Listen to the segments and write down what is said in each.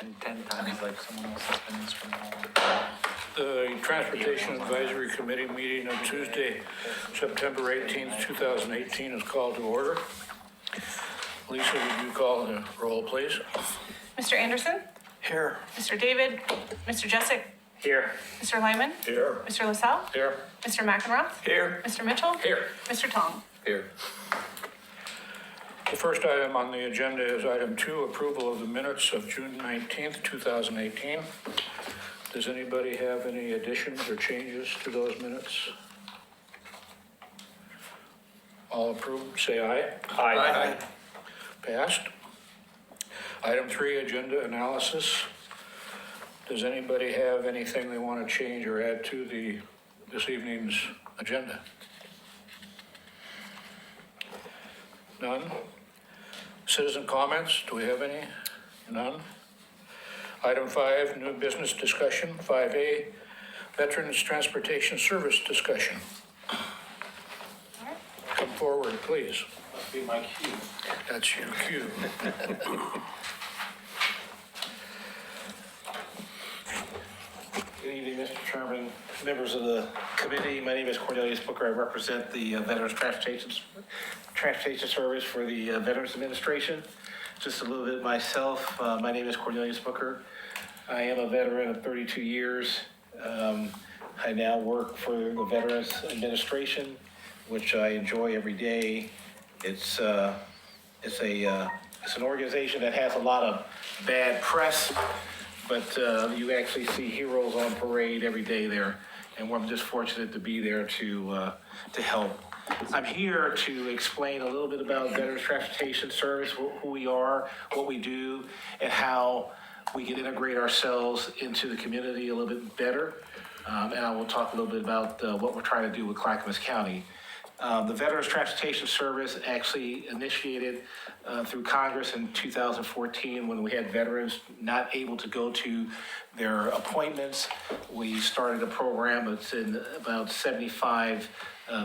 And 10 times like someone else has been instrumental. The Transportation Advisory Committee meeting of Tuesday, September 18th, 2018 is called to order. Lisa, would you call the roll, please? Mr. Anderson? Here. Mr. David? Mr. Jessic? Here. Mr. Lyman? Here. Mr. LaSalle? Here. Mr. McEnroth? Here. Mr. Mitchell? Here. Mr. Tong? Here. The first item on the agenda is item 2, approval of the minutes of June 19th, 2018. Does anybody have any additions or changes to those minutes? All approved, say aye. Aye. Passed. Item 3, agenda analysis. Does anybody have anything they want to change or add to this evening's agenda? None? Citizen comments, do we have any? None? Item 5, new business discussion. 5A, Veterans Transportation Service discussion. Come forward, please. Must be my cue. That's your cue. Good evening, Mr. Chairman, members of the committee. My name is Cornelius Booker. I represent the Veterans Transportation Service for the Veterans Administration. Just a little bit myself. My name is Cornelius Booker. I am a veteran of 32 years. I now work for the Veterans Administration, which I enjoy every day. It's an organization that has a lot of bad press, but you actually see heroes on parade every day there, and I'm just fortunate to be there to help. I'm here to explain a little bit about Veterans Transportation Service, who we are, what we do, and how we can integrate ourselves into the community a little bit better. And I will talk a little bit about what we're trying to do with Clackamas County. The Veterans Transportation Service actually initiated through Congress in 2014 when we had veterans not able to go to their appointments. We started a program that's in about 75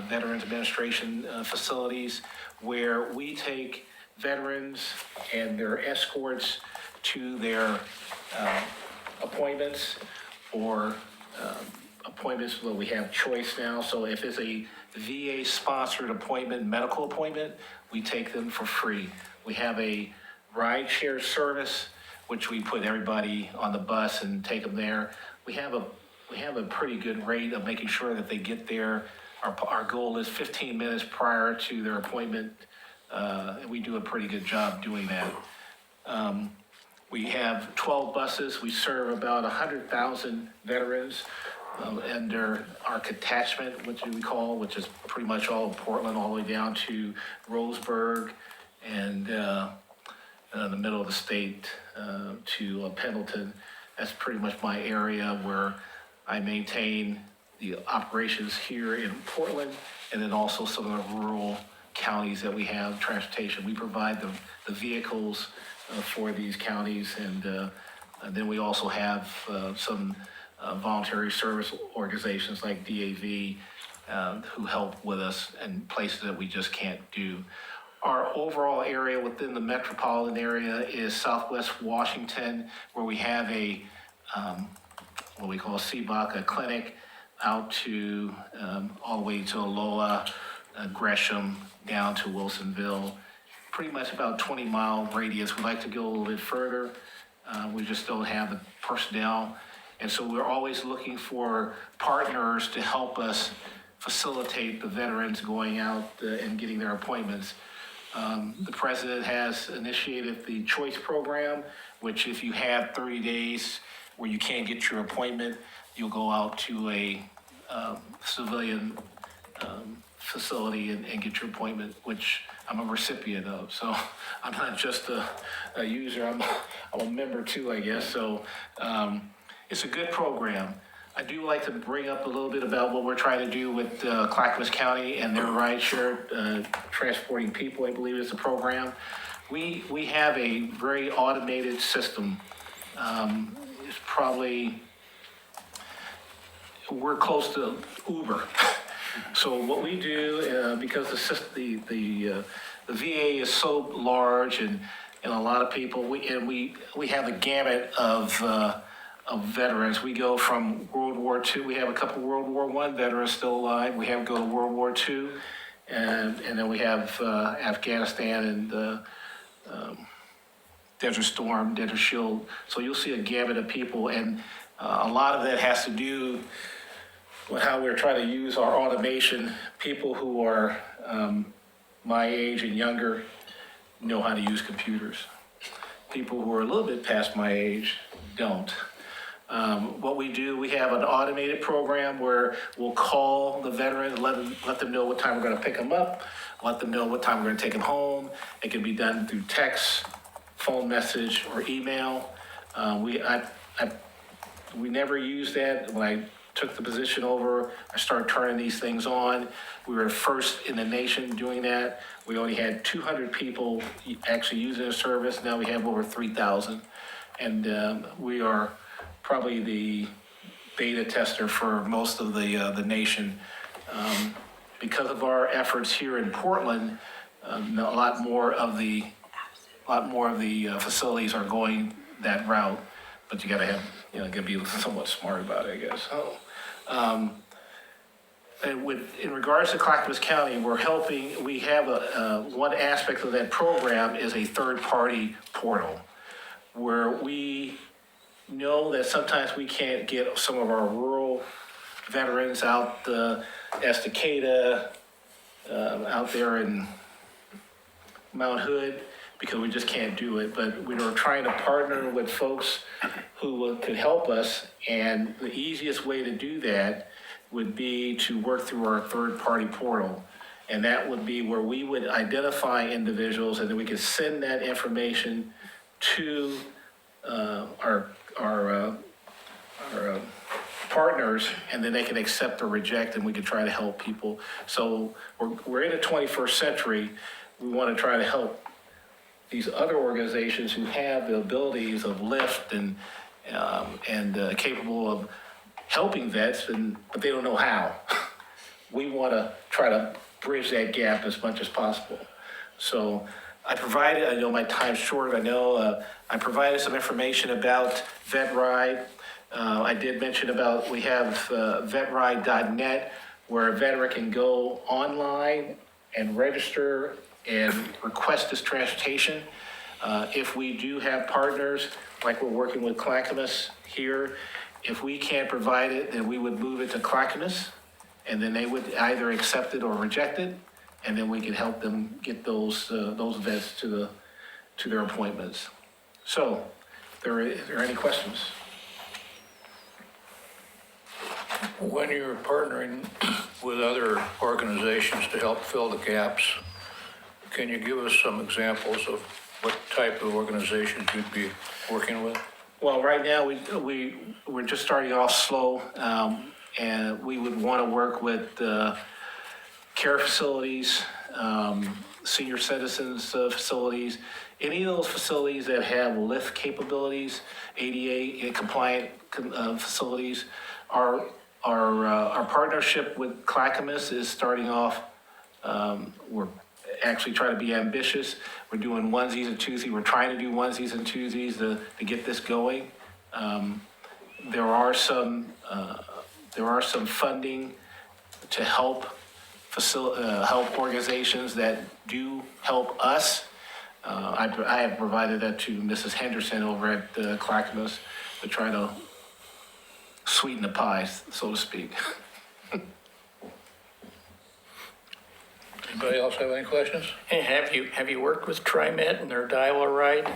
Veterans Administration facilities where we take veterans and their escorts to their appointments or appointments where we have choice now. So if it's a VA-sponsored appointment, medical appointment, we take them for free. We have a ride-share service, which we put everybody on the bus and take them there. We have a pretty good rate of making sure that they get there. Our goal is 15 minutes prior to their appointment, and we do a pretty good job doing that. We have 12 buses. We serve about 100,000 veterans under our catchment, which we call, which is pretty much all of Portland, all the way down to Roseburg and the middle of the state to Pendleton. That's pretty much my area where I maintain the operations here in Portland, and then also some of the rural counties that we have transportation. We provide the vehicles for these counties, and then we also have some voluntary service organizations like DAV who help with us in places that we just can't do. Our overall area within the metropolitan area is Southwest Washington, where we have a what we call CBOC, a clinic out to all the way to Aloha, Gresham, down to Wilsonville. Pretty much about 20-mile radius. We'd like to go a little bit further. We just don't have the personnel. And so we're always looking for partners to help us facilitate the veterans going out and getting their appointments. The president has initiated the Choice Program, which if you have 30 days where you can't get your appointment, you'll go out to a civilian facility and get your appointment, which I'm a recipient of. So I'm not just a user, I'm a member too, I guess. So it's a good program. I do like to bring up a little bit about what we're trying to do with Clackamas County and their rideshare transporting people, I believe is the program. We have a very automated system. It's probably, we're close to Uber. So what we do, because the VA is so large and and a lot of people, we have a gamut of veterans. We go from World War II, we have a couple World War I veterans still alive. We have go to World War II, and then we have Afghanistan and Desert Storm, Desert Shield. So you'll see a gamut of people, and a lot of that has to do with how we're trying to use our automation. People who are my age and younger know how to use computers. People who are a little bit past my age don't. What we do, we have an automated program where we'll call the veteran, let them know what time we're going to pick them up, let them know what time we're going to take them home. It can be done through text, phone message, or email. We never used that. When I took the position over, I started turning these things on. We were first in the nation doing that. We only had 200 people actually using the service. Now we have over 3,000. And we are probably the beta tester for most of the nation. Because of our efforts here in Portland, a lot more of the facilities are going that route, but you gotta have, gotta be somewhat smart about it, I guess. And in regards to Clackamas County, we have one aspect of that program is a third-party portal where we know that sometimes we can't get some of our rural veterans out Estacada, out there in Mount Hood, because we just can't do it. But we are trying to partner with folks who could help us, and the easiest way to do that would be to work through our third-party portal. And that would be where we would identify individuals, and then we could send that information to our partners, and then they can accept or reject, and we can try to help people. So we're in the 21st century. We want to try to help these other organizations who have the abilities of lift and capable of helping vets, but they don't know how. We want to try to bridge that gap as much as possible. So I know my time's short, I provided some information about VetRide. I did mention about, we have vetride.net, where a veteran can go online and register and request this transportation. If we do have partners, like we're working with Clackamas here, if we can't provide it, then we would move it to Clackamas, and then they would either accept it or reject it, and then we can help them get those vets to their appointments. So, are there any questions? When you're partnering with other organizations to help fill the gaps, can you give us some examples of what type of organizations you'd be working with? Well, right now, we're just starting off slow, and we would want to work with care facilities, senior citizens facilities, any of those facilities that have lift capabilities, ADA compliant facilities. Our partnership with Clackamas is starting off. We're actually trying to be ambitious. We're doing onesies and twosies. We're trying to do onesies and twosies to get this going. There are some funding to help organizations that do help us. I have provided that to Mrs. Henderson over at Clackamas to try to sweeten the pie, so to speak. Anybody else have any questions? Hey, have you worked with TriMet and their Dial-A-Ride?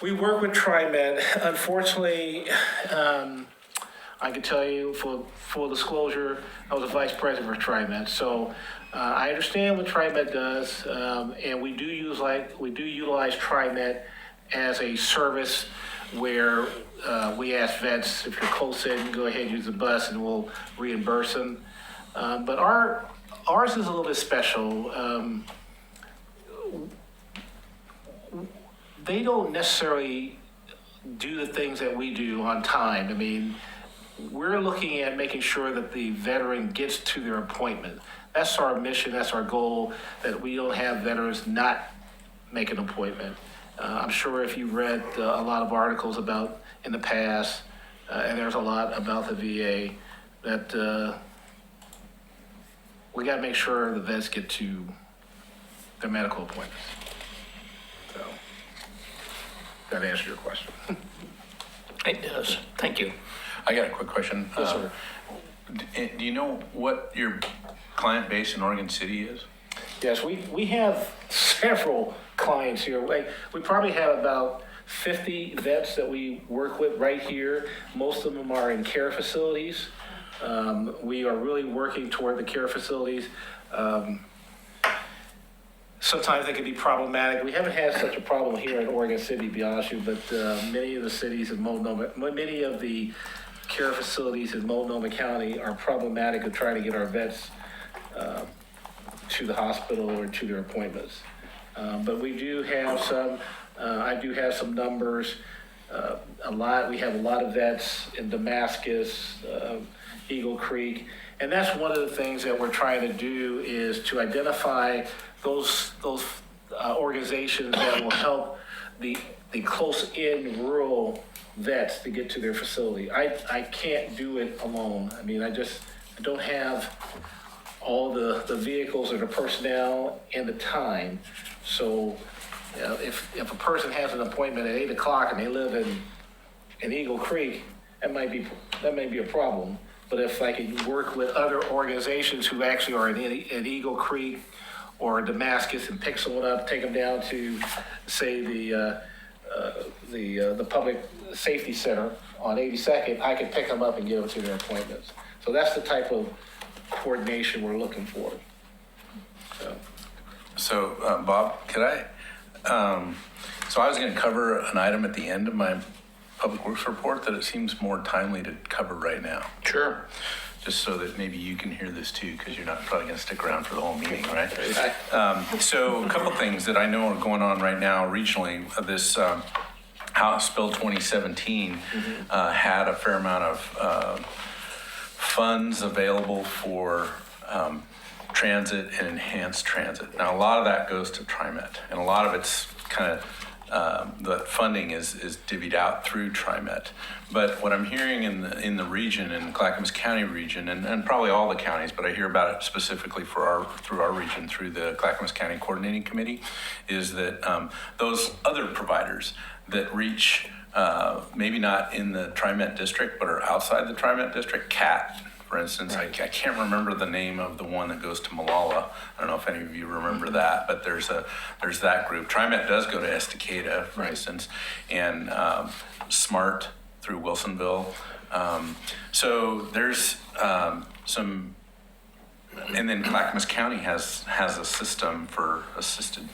We work with TriMet. Unfortunately, I can tell you, for full disclosure, I was a vice president for TriMet. So I understand what TriMet does, and we do utilize TriMet as a service where we ask vets, if you're close in, go ahead and use the bus and we'll reimburse them. But ours is a little bit special. They don't necessarily do the things that we do on time. I mean, we're looking at making sure that the veteran gets to their appointment. That's our mission, that's our goal, that we don't have veterans not make an appointment. I'm sure if you read a lot of articles about in the past, and there's a lot about the VA, that we got to make sure the vets get to their medical appointments. So, that answers your question. It does. Thank you. I got a quick question. Yes, sir. Do you know what your client base in Oregon City is? Yes, we have several clients here. We probably have about 50 vets that we work with right here. Most of them are in care facilities. We are really working toward the care facilities. Sometimes they can be problematic. We haven't had such a problem here in Oregon City, to be honest with you, but many of the cities in many of the care facilities in Multnomah County are problematic of trying to get our vets to the hospital or to their appointments. But we do have some, I do have some numbers. We have a lot of vets in Damascus, Eagle Creek. And that's one of the things that we're trying to do is to identify those organizations that will help the close-in rural vets to get to their facility. I can't do it alone. I mean, I don't have all the vehicles or the personnel and the time. So if a person has an appointment at 8 o'clock and they live in Eagle Creek, that may be a problem. But if I can work with other organizations who actually are in Eagle Creek or Damascus and pick someone up, take them down to, say, the public safety center on 82nd, I can pick them up and get them to their appointments. So that's the type of coordination we're looking for. So, Bob, could I, so I was going to cover an item at the end of my Public Works report that it seems more timely to cover right now. Sure. Just so that maybe you can hear this too, because you're not probably going to stick around for the whole meeting, right? So a couple things that I know are going on right now regionally. This House Bill 2017 had a fair amount of funds available for transit and enhanced transit. Now, a lot of that goes to TriMet, and a lot of it's kind of the funding is divvied out through TriMet. But what I'm hearing in the region, in Clackamas County region, and probably all the counties, but I hear about it specifically through our region, through the Clackamas County Coordinating Committee, is that those other providers that reach maybe not in the TriMet district, but are outside the TriMet district, CAT, for instance, I can't remember the name of the one that goes to Malala. I don't know if any of you remember that, but there's that group. TriMet does go to Estacada, for instance, and SMART through Wilsonville. So there's some, and then Clackamas County has a system for assisted,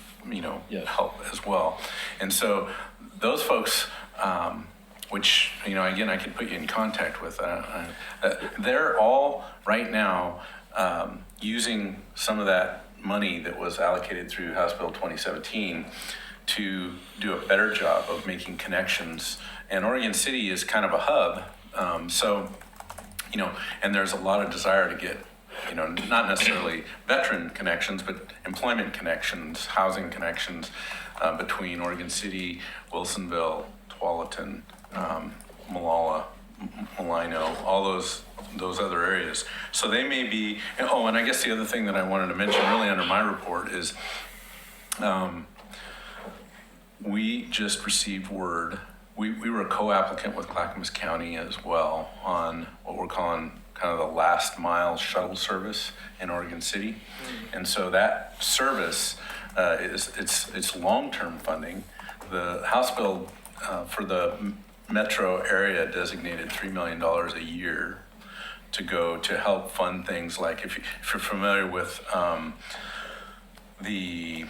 help as well. And so those folks, which, again, I could put you in contact with, they're all right now using some of that money that was allocated through House Bill 2017 to do a better job of making connections. And Oregon City is kind of a hub. And there's a lot of desire to get, not necessarily veteran connections, but employment connections, housing connections between Oregon City, Wilsonville, Tualatin, Malala, Malino, all those other areas. So they may be, and I guess the other thing that I wanted to mention really under my report is we just received word, we were a co-applicant with Clackamas County as well on what we're calling kind of the last mile shuttle service in Oregon City. And so that service it's long-term funding. The House Bill for the metro area designated $3 million a year to go to help fund things like, if you're familiar with the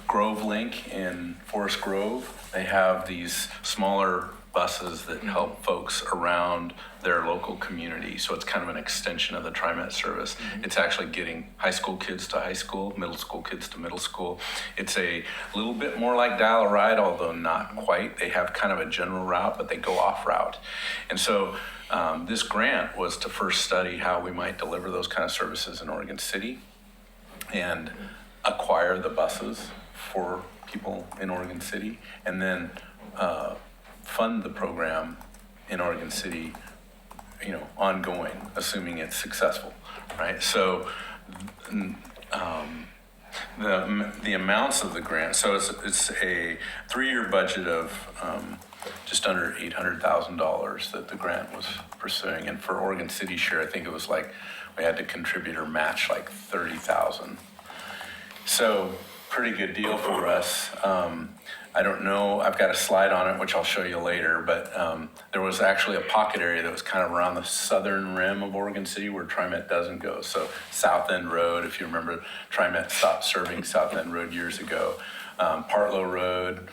Grove Link in Forest Grove, they have these smaller buses that help folks around their local community. So it's kind of an extension of the TriMet service. It's actually getting high school kids to high school, middle school kids to middle school. It's a little bit more like Dial-A-Ride, although not quite. They have kind of a general route, but they go off route. And so this grant was to first study how we might deliver those kind of services in Oregon City and acquire the buses for people in Oregon City, and then fund the program in Oregon City, ongoing, assuming it's successful, right? So the amounts of the grant, so it's a 3-year budget of just under $800,000 that the grant was pursuing. And for Oregon City share, I think it was like we had to contribute or match like 30,000. So pretty good deal for us. I don't know, I've got a slide on it, which I'll show you later, but there was actually a pocket area that was kind of around the southern rim of Oregon City where TriMet doesn't go. So South End Road, if you remember, TriMet stopped serving South End Road years ago. Partlow Road,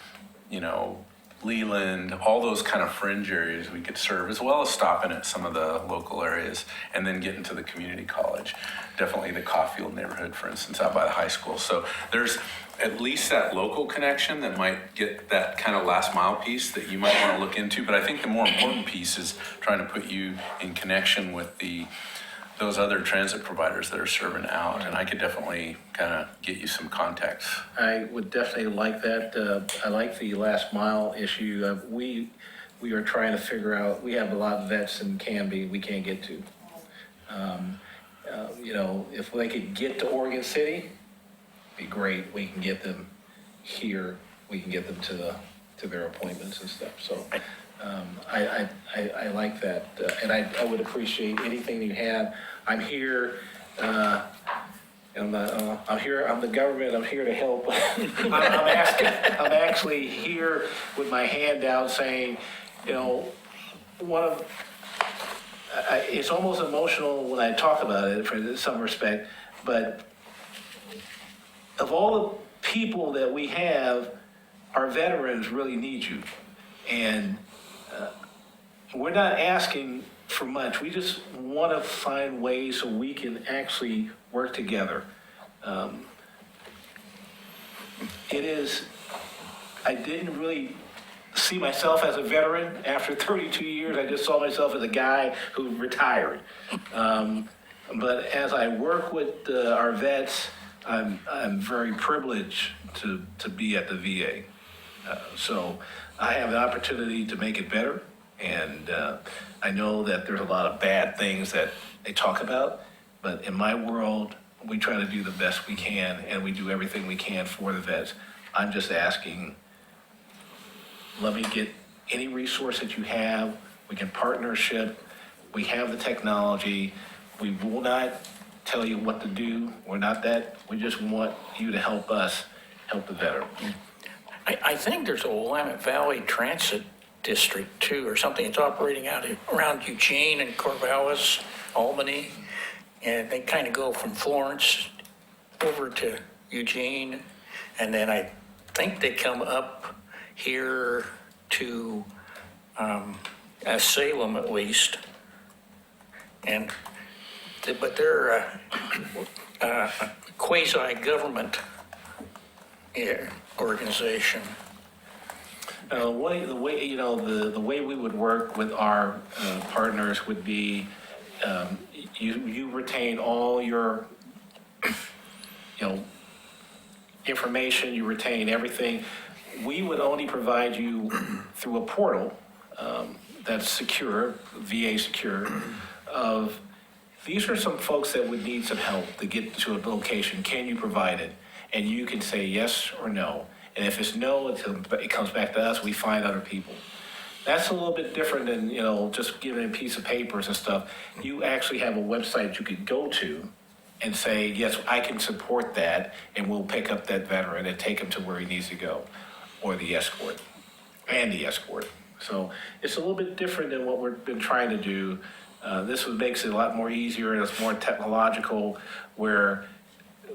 Leland, all those kind of fringe areas we could serve, as well as stopping at some of the local areas and then getting to the community college. Definitely the Caulfield neighborhood, for instance, out by the high school. So there's at least that local connection that might get that kind of last mile piece that you might want to look into. But I think the more important piece is trying to put you in connection with those other transit providers that are serving out. And I could definitely kind of get you some contacts. I would definitely like that. I like the last mile issue. We are trying to figure out, we have a lot of vets in Canby we can't get to. If they could get to Oregon City, be great. We can get them here. We can get them to their appointments and stuff. So I like that. And I would appreciate anything you have. I'm here. I'm here. I'm the government. I'm here to help. I'm actually here with my hand out saying, it's almost emotional when I talk about it for some respect, but of all the people that we have, our veterans really need you. And we're not asking for much. We just want to find ways so we can actually work together. I didn't really see myself as a veteran after 32 years. I just saw myself as a guy who retired. But as I work with our vets, I'm very privileged to be at the VA. So I have the opportunity to make it better. And I know that there's a lot of bad things that they talk about, but in my world, we try to do the best we can, and we do everything we can for the vets. I'm just asking, let me get any resource that you have. We can partnership. We have the technology. We will not tell you what to do. We're not that. We just want you to help us help the veteran. I think there's a Willamette Valley Transit District too, or something. It's operating out around Eugene and Corvallis, Albany, and they kind of go from Florence over to Eugene, and then I think they come up here to Salem at least, but they're a quasi-government organization. The way we would work with our partners would be you retain all your information, you retain everything. We would only provide you through a portal that's secure, VA secure, of these are some folks that would need some help to get to a location. Can you provide it? And you can say yes or no. And if it's no, it comes back to us. We find other people. That's a little bit different than, just giving a piece of papers and stuff. You actually have a website you could go to and say, yes, I can support that, and we'll pick up that veteran and take him to where he needs to go, or the escort. So it's a little bit different than what we've been trying to do. This makes it a lot more easier, and it's more technological, where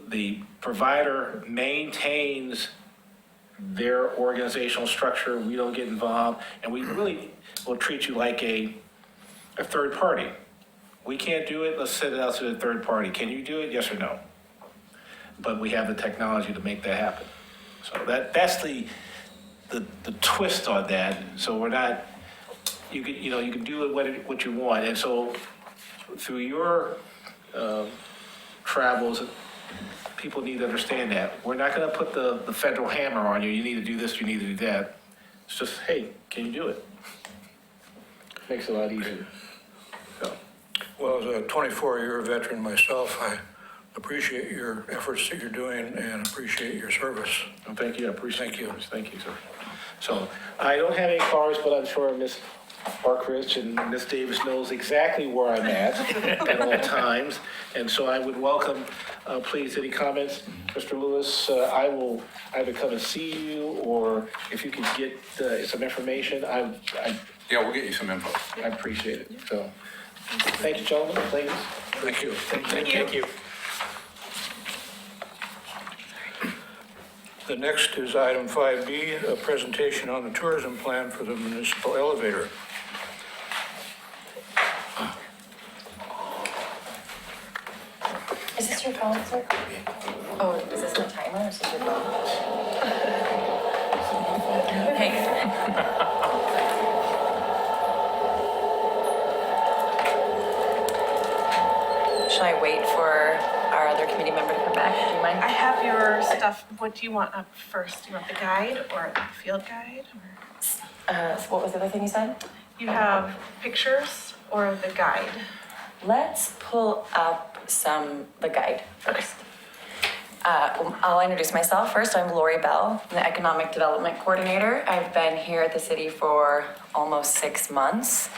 the provider maintains their organizational structure. We don't get involved, and we really will treat you like a third party. We can't do it, let's send it out to the third party. Can you do it, yes or no? But we have the technology to make that happen. So that's the twist on that. So we're not, you can do it what you want. And so through your travels, people need to understand that. We're not gonna put the federal hammer on you, you need to do this, you need to do that. It's just, hey, can you do it? Makes it a lot easier. So, Well, as a 24-year veteran myself, I appreciate your efforts that you're doing and appreciate your service. well, thank you, I appreciate Thank you. it. Thank you, sir. So, I don't have any cards, but I'm sure Ms. Barkrich and Ms. Davis knows exactly where I'm at all times. And so I would welcome, please, any comments? Mr. Lewis, I will either come and see you, or if you could get some information, I Yeah, we'll get you some info. appreciate it. So, thank you, gentlemen, ladies. Thank you. Thank you. The next is item 5B, a presentation on the tourism plan for the municipal elevator. Is this your phone, sir? Oh, is this the timer or is this your phone? Thanks. Should I wait for our other committee member to come back? Do you I mind? have your stuff. What do you want up first? Do you want the guide or the field guide? Or So what was the other thing you said? you have pictures or the guide? Let's pull up the guide first. I'll introduce myself first. I'm Lori Bell, I'm the Economic Development Coordinator. I've been here at the city for almost 6 months.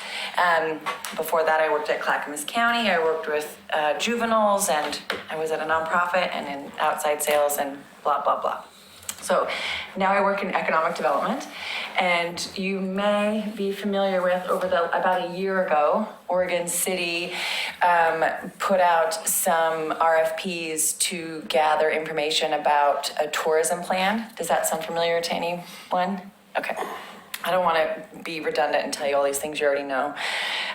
Before that, I worked at Clackamas County. I worked with juveniles, and I was at a nonprofit and in outside sales and blah, blah, blah. So now I work in economic development, and you may be familiar with about a year ago, Oregon City put out some RFPs to gather information about a tourism plan. Does that sound familiar to anyone? Okay. I don't want to be redundant and tell you all these things you already know.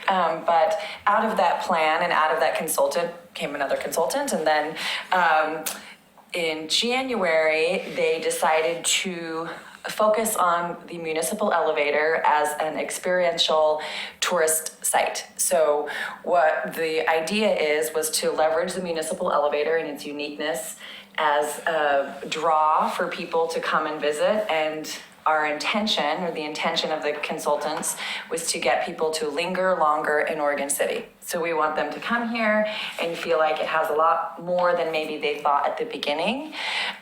But out of that plan and out of that consultant came another consultant, and then in January, they decided to focus on the municipal elevator as an experiential tourist site. So what the idea was to leverage the municipal elevator and its uniqueness as a draw for people to come and visit. And our intention, or the intention of the consultants, was to get people to linger longer in Oregon City. So we want them to come here and feel like it has a lot more than maybe they thought at the beginning.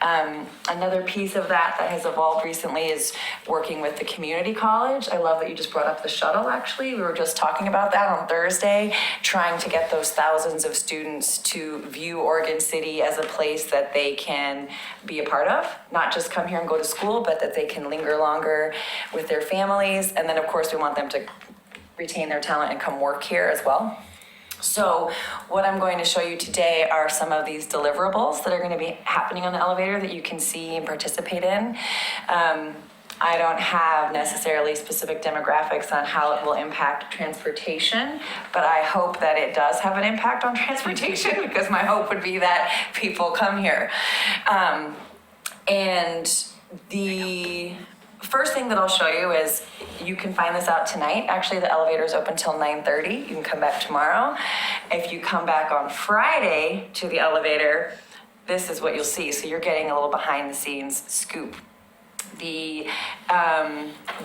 Another piece of that has evolved recently is working with the community college. I love that you just brought up the shuttle, actually. We were just talking about that on Thursday, trying to get those thousands of students to view Oregon City as a place that they can be a part of, not just come here and go to school, but that they can linger longer with their families. And then, of course, we want them to retain their talent and come work here as well. So what I'm going to show you today are some of these deliverables that are going to be happening on the elevator that you can see and participate in. I don't have necessarily specific demographics on how it will impact transportation, but I hope that it does have an impact on transportation, because my hope would be that people come here. And the first thing that I'll show you is, you can find this out tonight. Actually, the elevator is open till 9:30. You can come back tomorrow. If you come back on Friday to the elevator, this is what you'll see. So you're getting a little behind the scenes scoop. The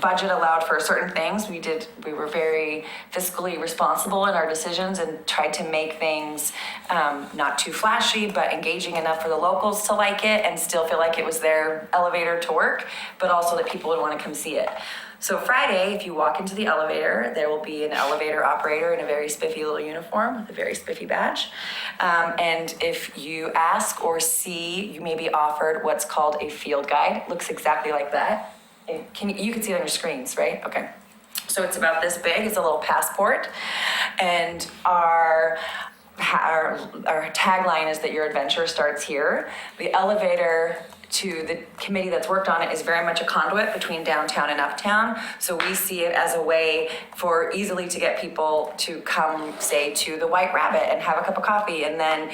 budget allowed for certain things. We were very fiscally responsible in our decisions and tried to make things not too flashy, but engaging enough for the locals to like it and still feel like it was their elevator to work, but also that people would want to come see it. So Friday, if you walk into the elevator, there will be an elevator operator in a very spiffy little uniform with a very spiffy badge. And if you ask or see, you may be offered what's called a field guide. It looks exactly like that. And you can see it on your screens, right? Okay. So it's about this big. It's a little passport. And our tagline is that your adventure starts here. The elevator to the committee that's worked on it is very much a conduit between downtown and uptown. So we see it as a way for easily to get people to come, say, to the White Rabbit and have a cup of coffee, and then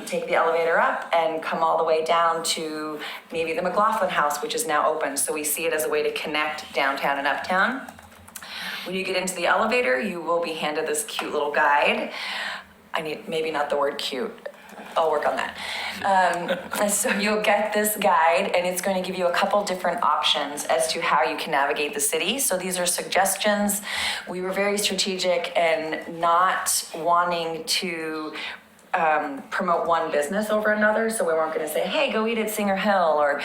take the elevator up and come all the way down to maybe the McLaughlin House, which is now open. So we see it as a way to connect downtown and uptown. When you get into the elevator, you will be handed this cute little guide. Maybe not the word cute. I'll work on that. So you'll get this guide, and it's going to give you a couple different options as to how you can navigate the city. So these are suggestions. We were very strategic and not wanting to promote one business over another. So we weren't going to say, hey, go eat at Singer Hill, or,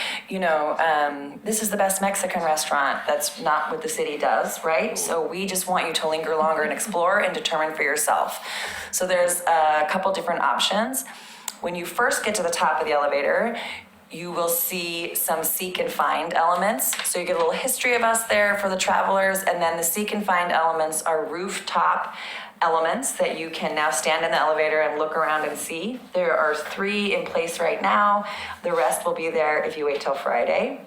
this is the best Mexican restaurant. That's not what the city does, right? So we just want you to linger longer and explore and determine for yourself. So there's a couple different options. When you first get to the top of the elevator, you will see some seek and find elements. So you get a little history of us there for the travelers, and then the seek and find elements are rooftop elements that you can now stand in the elevator and look around and see. There are 3 in place right now. The rest will be there if you wait till Friday.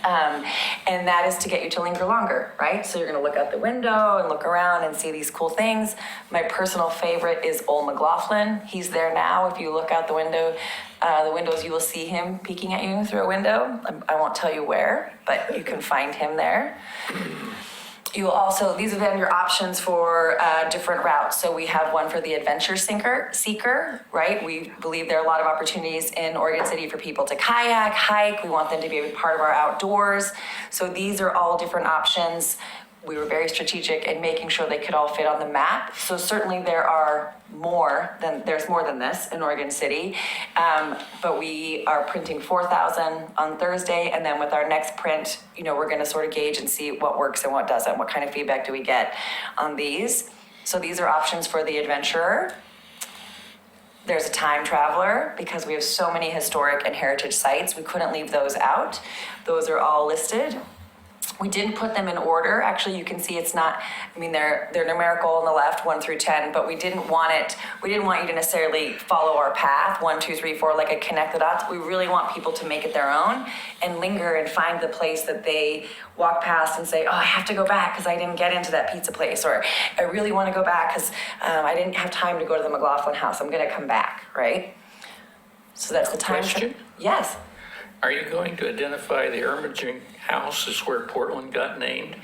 And that is to get you to linger longer, right? So you're gonna look out the window and look around and see these cool things. My personal favorite is Old McLaughlin. He's there now. If you look out the windows, you will see him peeking at you through a window. I won't tell you where, but you can find him there. You will also, these have been your options for different routes. So we have one for the adventure seeker, right? We believe there are a lot of opportunities in Oregon City for people to kayak, hike. We want them to be a part of our outdoors. So these are all different options. We were very strategic in making sure they could all fit on the map. So certainly there's more than this in Oregon City. But we are printing 4,000 on Thursday. And then with our next print, we're gonna sort of gauge and see what works and what doesn't. What kind of feedback do we get on these? So these are options for the adventurer. There's a time traveler, because we have so many historic and heritage sites. We couldn't leave those out. Those are all listed. We didn't put them in order. Actually, you can see it's not, they're numerical on the left, 1 through 10, but we didn't want you to necessarily follow our path, 1, 2, 3, 4, like a connect the dots. We really want people to make it their own and linger and find the place that they walk past and say, oh, I have to go back because I didn't get into that pizza place, or I really want to go back because I didn't have time to go to the McLaughlin house. I'm going to come back, right? So that's the time. Question? Yes. Are you going to identify the Ermaging House as where Portland got named?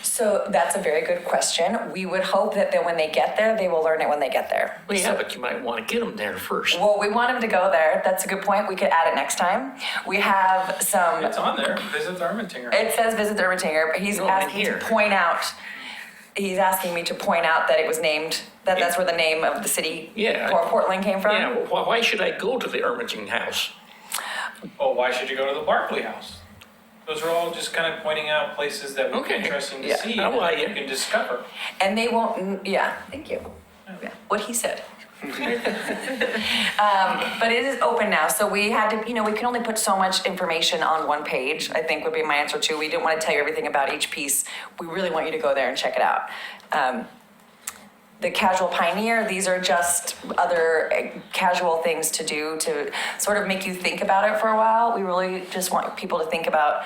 So that's a very good question. We would hope that when they get there, they will learn it when they get there. Well, yeah, but you might want to get them there first. Well, we want them to go there. That's a good point. We could add it next time. We have some. It's on there, visit the Ermitinger. It says visit Ermitinger, but he's No, in asking here. to point out. He's asking me to point out that it was named. That's where the name of the city. Yeah. Portland came from. Yeah, well, why should I go to the Ermaging House? Oh, why should you go to the Barkley House? Those are all just kind of pointing out places that would be Okay. interesting to Yeah. see Oh, well, that you yeah. can discover. And they won't. Yeah. Thank you. Yeah. What he said. But it is open now, so we had to, we can only put so much information on one page, I think would be my answer too. We didn't want to tell you everything about each piece. We really want you to go there and check it out. The Casual Pioneer, these are just other casual things to do to sort of make you think about it for a while. We really just want people to think about,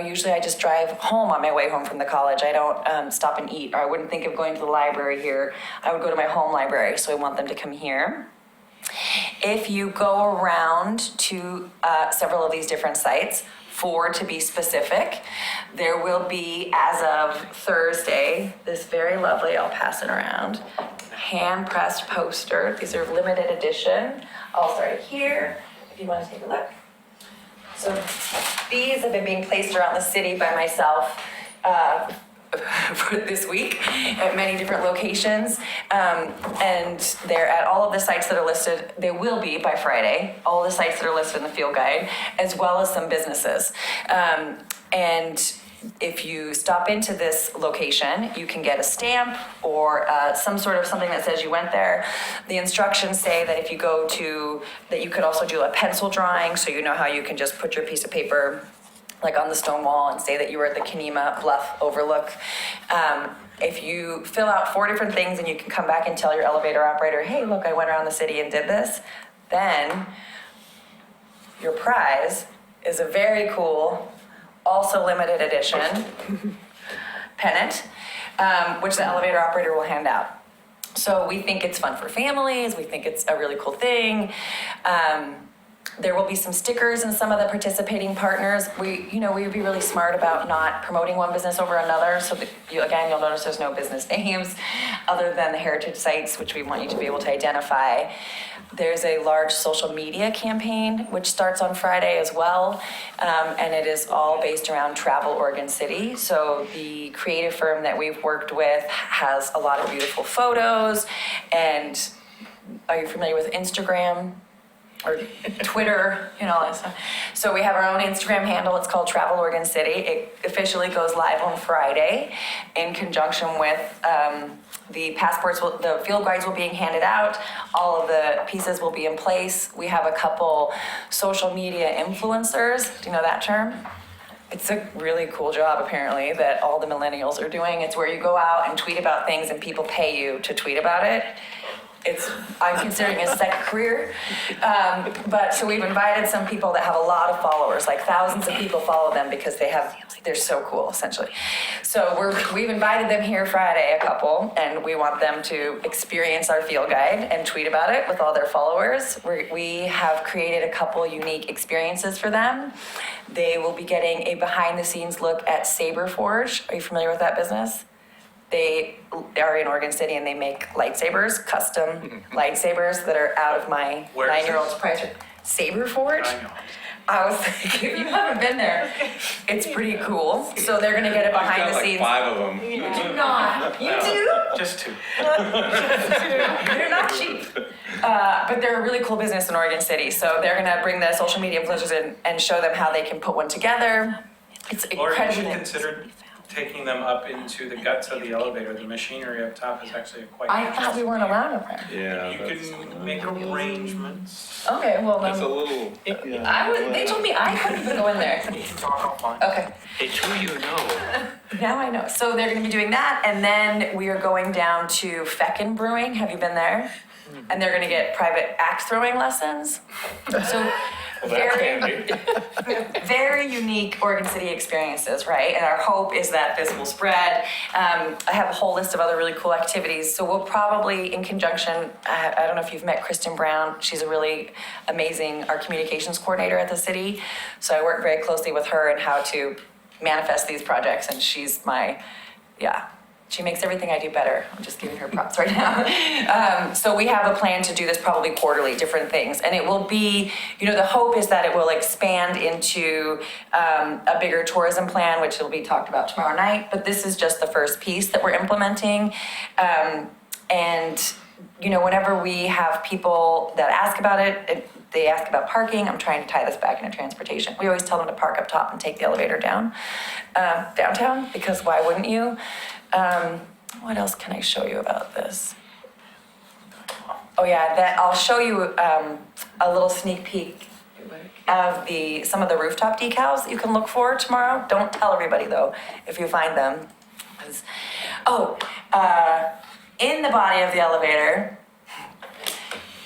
usually I just drive home on my way home from the college. I don't stop and eat, or I wouldn't think of going to the library here. I would go to my home library, so I want them to come here. If you go around to several of these different sites, 4 to be specific, there will be, as of Thursday, this very lovely, I'll pass it around, hand-pressed poster. These are limited edition. I'll start here if you want to take a look. So these have been being placed around the city by myself for this week at many different locations. And they're at all of the sites that are listed. They will be by Friday, all the sites that are listed in the field guide, as well as some businesses. And if you stop into this location, you can get a stamp or some sort of something that says you went there. The instructions say that if you go to, that you could also do a pencil drawing, so you know how you can just put your piece of paper like on the stone wall and say that you were at the Kenema Bluff Overlook. If you fill out 4 different things and you can come back and tell your elevator operator, hey, look, I went around the city and did this, then your prize is a very cool, also limited edition pennant, which the elevator operator will hand out. So we think it's fun for families. We think it's a really cool thing. There will be some stickers and some of the participating partners. We would be really smart about not promoting one business over another. So that you'll notice there's no business names other than the heritage sites, which we want you to be able to identify. There's a large social media campaign, which starts on Friday as well. And it is all based around Travel Oregon City. So the creative firm that we've worked with has a lot of beautiful photos. And are you familiar with Instagram? Or Twitter, all that stuff. So we have our own Instagram handle. It's called Travel Oregon City. It officially goes live on Friday in conjunction with the passports. The field guides will be handed out. All of the pieces will be in place. We have a couple social media influencers. Do you know that term? It's a really cool job, apparently, that all the millennials are doing. It's where you go out and tweet about things and people pay you to tweet about it. I'm considering it a second career. But so we've invited some people that have a lot of followers, like thousands of people follow them because they're so cool, essentially. So we've invited them here Friday, a couple, and we want them to experience our field guide and tweet about it with all their followers. We have created a couple unique experiences for them. They will be getting a behind the scenes look at Saber Forge. Are you familiar with that business? They are in Oregon City and they make lightsabers, custom lightsabers that are out of my Where is 9-year-old's price. Saber Forge? I know. I was like, if you haven't been there, it's pretty cool. So they're gonna get it behind the scenes. 5 of them. You do not. You do? Just 2. They're not cheap. But they're a really cool business in Oregon City. So they're gonna bring the social media influencers in and show them how they can put one together. It's Laura, you incredibly. should consider taking them up into the guts of the elevator. The machinery up top is actually quite. I thought we weren't allowed up there. Yeah. You can make arrangements. Okay, well That's a then, little. they told me I couldn't even go in there. Okay. It's who you know. Now I know. So they're going to be doing that, and then we are going down to Feckin Brewing. Have you been there? And they're going to get private axe throwing lessons. So That's handy. very unique Oregon City experiences, right? And our hope is that this will spread. I have a whole list of other really cool activities. So we'll probably, in conjunction, I don't know if you've met Kristen Brown. She's a really amazing, our communications coordinator at the city. So I work very closely with her in how to manifest these projects, and she's she makes everything I do better. I'm just giving her props right now. So we have a plan to do this probably quarterly, different things. And it will be, the hope is that it will expand into a bigger tourism plan, which will be talked about tomorrow night. But this is just the first piece that we're implementing. Whenever we have people that ask about it, they ask about parking. I'm trying to tie this back into transportation. We always tell them to park up top and take the elevator down downtown, because why wouldn't you? What else can I show you about this? Oh yeah, I'll show you a little sneak peek of some of the rooftop decals you can look for tomorrow. Don't tell everybody though if you find them. In the body of the elevator,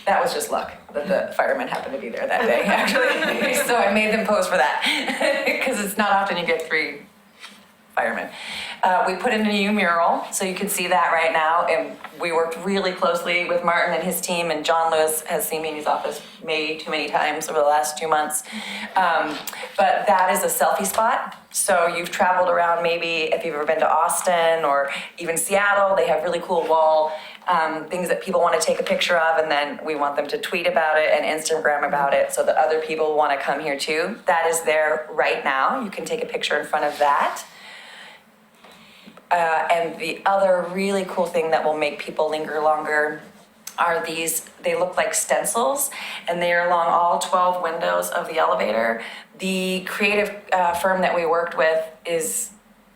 that was just luck that the firemen happened to be there that day, actually. So I made them pose for that, because it's not often you get 3 firemen. We put in a new mural, so you can see that right now. And we worked really closely with Martin and his team, and John Lewis has seen me in his office maybe too many times over the last 2 months. But that is a selfie spot. So you've traveled around, maybe if you've ever been to Austin or even Seattle, they have really cool wall things that people want to take a picture of, and then we want them to tweet about it and Instagram about it so that other people want to come here too. That is there right now. You can take a picture in front of that. And the other really cool thing that will make people linger longer are these. They look like stencils, and they are along all 12 windows of the elevator. The creative firm that we worked with is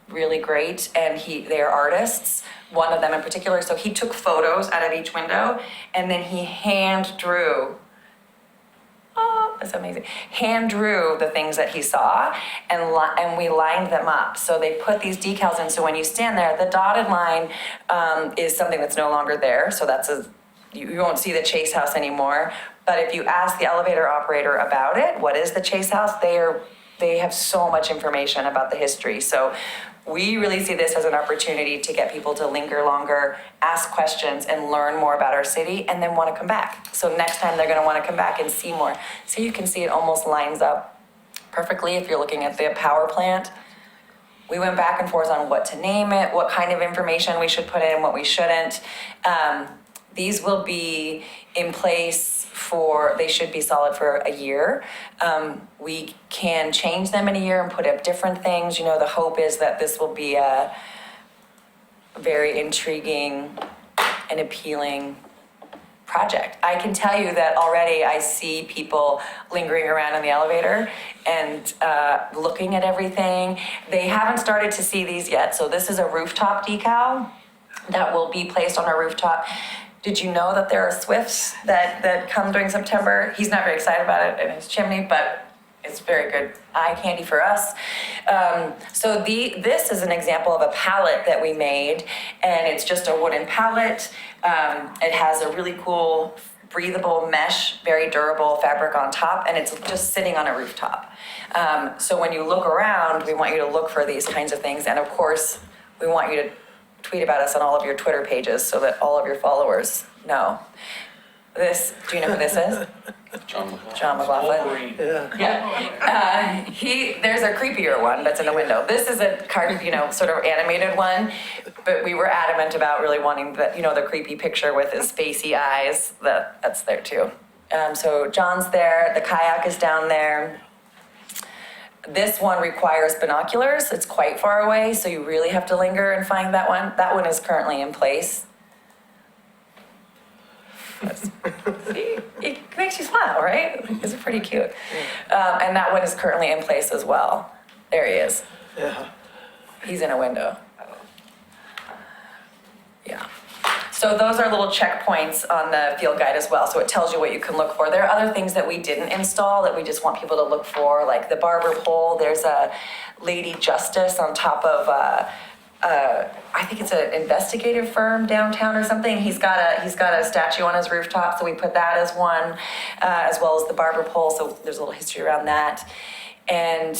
really great, and they are artists, one of them in particular. So he took photos out of each window, and then he hand drew. Oh, that's amazing. Hand drew the things that he saw, and we lined them up. So they put these decals in, so when you stand there, the dotted line is something that's no longer there. So you won't see the Chase House anymore. But if you ask the elevator operator about it, what is the Chase House, they have so much information about the history. So We really see this as an opportunity to get people to linger longer, ask questions, and learn more about our city, and then want to come back. So next time they're going to want to come back and see more. So you can see it almost lines up perfectly if you're looking at the power plant. We went back and forth on what to name it, what kind of information we should put in, what we shouldn't. These will be in place they should be solid for a year. We can change them in a year and put up different things. You know, the hope is that this will be a very intriguing and appealing project. I can tell you that already I see people lingering around in the elevator and looking at everything. They haven't started to see these yet. So this is a rooftop decal that will be placed on our rooftop. Did you know that there are Swifts that come during September? He's not very excited about it in his chimney, but it's very good eye candy for us. So this is an example of a pallet that we made, and it's just a wooden pallet. It has a really cool breathable mesh, very durable fabric on top, and it's just sitting on a rooftop. So when you look around, we want you to look for these kinds of things, and of course, we want you to tweet about us on all of your Twitter pages so that all of your followers know. Do you know who this is? John McLaughlin. Yeah. There's a creepier one that's in the window. This is a sort of animated one, but we were adamant about really wanting the creepy picture with his spacey eyes. That's there too. So John's there. The kayak is down there. This one requires binoculars. It's quite far away, so you really have to linger and find that one. That one is currently in place. See, it makes you smile, right? It's pretty cute. And that one is currently in place as well. There he is. Yeah. He's in a window. Yeah. So those are little checkpoints on the field guide as well. So it tells you what you can look for. There are other things that we didn't install that we just want people to look for, like the barber pole. There's a Lady Justice on top of I think it's an investigative firm downtown or something. He's got a statue on his rooftop, so we put that as one, as well as the barber pole. So there's a little history around that, and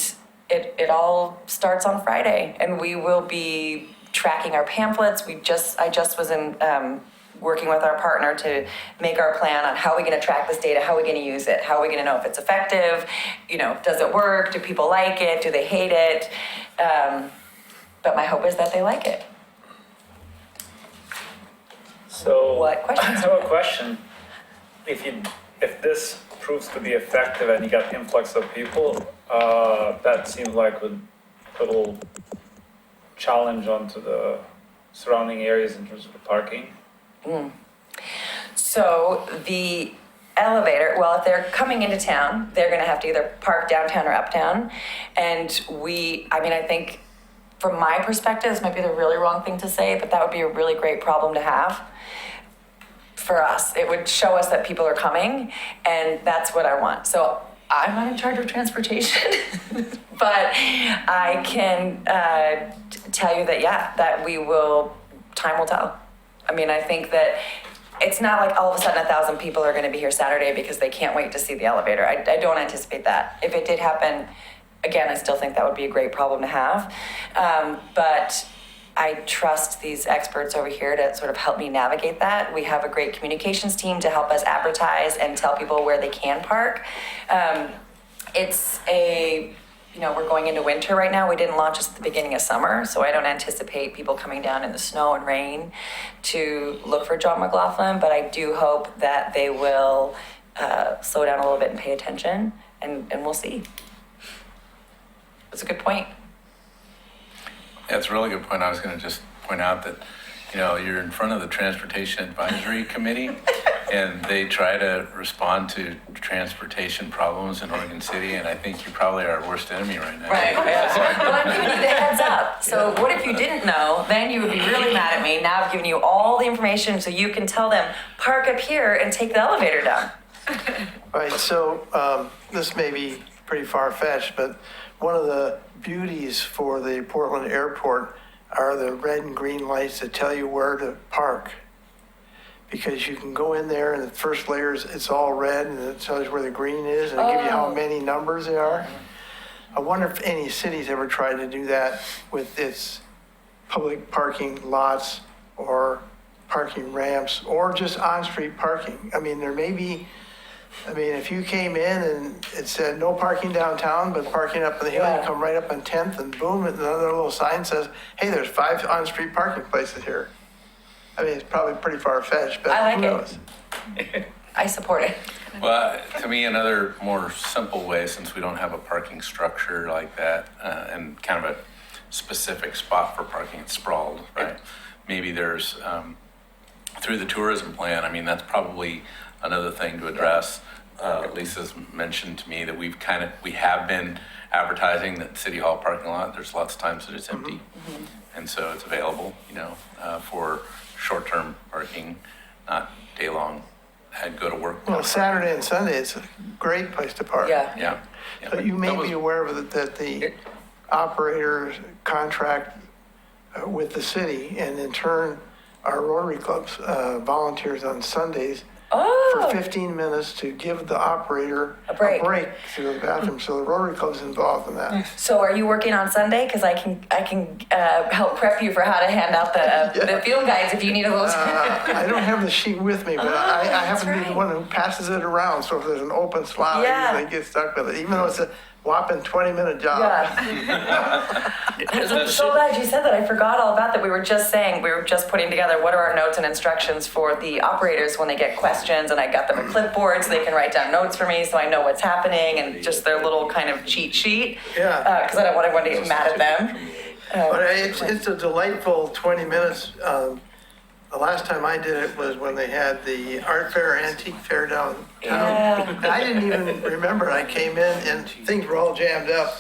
it all starts on Friday, and we will be tracking our pamphlets. I just was working with our partner to make our plan on how are we going to track this data, how are we going to use it, how are we going to know if it's effective, does it work, do people like it, do they hate it, but my hope is that they like it. So What questions? I have a question. If this proves to be effective and you got influx of people, that seems like would put a little challenge onto the surrounding areas in terms of the parking. So the elevator, well, if they're coming into town, they're going to have to either park downtown or uptown. And I think from my perspective, this might be the really wrong thing to say, but that would be a really great problem to have for us. It would show us that people are coming, and that's what I want. So I'm not in charge of transportation, but I can tell you that, that time will tell. I think that it's not like all of a sudden 1,000 people are going to be here Saturday because they can't wait to see the elevator. I don't anticipate that. If it did happen, again, I still think that would be a great problem to have. But I trust these experts over here to sort of help me navigate that. We have a great communications team to help us advertise and tell people where they can park. We're going into winter right now. We didn't launch this at the beginning of summer, so I don't anticipate people coming down in the snow and rain to look for John McLaughlin, but I do hope that they will slow down a little bit and pay attention, and we'll see. That's a good point. That's a really good point. I was going to just point out that, you're in front of the Transportation Advisory Committee, and they try to respond to transportation problems in Oregon City, and I think you probably are our worst enemy right now. Right. Yeah. Well, I'm giving you the heads up. So what if you didn't know? Then you would be really mad at me. Now I've given you all the information so you can tell them, park up here and take the elevator down. Right, so this may be pretty far-fetched, but one of the beauties for the Portland Airport are the red and green lights that tell you where to park. Because you can go in there and the first layers, it's all red, and it tells you where the green is, and it'll give you how many numbers there are. I wonder if any city's ever tried to do that with its public parking lots or parking ramps or just on-street parking. I mean, there may be, if you came in and it said no parking downtown, but parking up on the hill, you come right up on 10th and boom, and another little sign says, hey, there's 5 on-street parking places here. I mean, it's probably pretty far-fetched, but I like who it. knows? I support it. Well, to me, another more simple way, since we don't have a parking structure like that, and kind of a specific spot for parking, it's sprawled, right? Maybe there's, through the tourism plan, I mean, that's probably another thing to address. Lisa's mentioned to me that we have been advertising that City Hall parking lot, there's lots of times that it's empty. And so it's available, for short-term parking, not day-long, and go to work. Well, Saturday and Sunday, it's a great place to park. Yeah. Yeah. But you may That was- be aware of it, that the operators contract with the city, and in turn, our Rotary Club's volunteers on Sundays for Oh, 15 minutes to give the operator A break. to go to the bathroom. So the Rotary Club's involved in that. so are you working on Sunday? Because I can help prep you for how to hand out the field guides if you need a little. I don't have the sheet with me, but I happen to be the one who passes it around. So if there's an open slot, Yeah. I usually get stuck with it, even though it's a whopping 20-minute job. Yeah. I'm so glad you said that. I forgot all about that. We were just putting together what are our notes and instructions for the operators when they get questions, and I got them a clipboard so they can write down notes for me so I know what's happening and just their little kind of cheat sheet. Yeah. Because I don't want anyone to get mad at them. But it's a delightful 20 minutes. The last time I did it was when they had the art fair, antique fair downtown. Yeah. And I didn't even remember. I came in and things were all jammed up.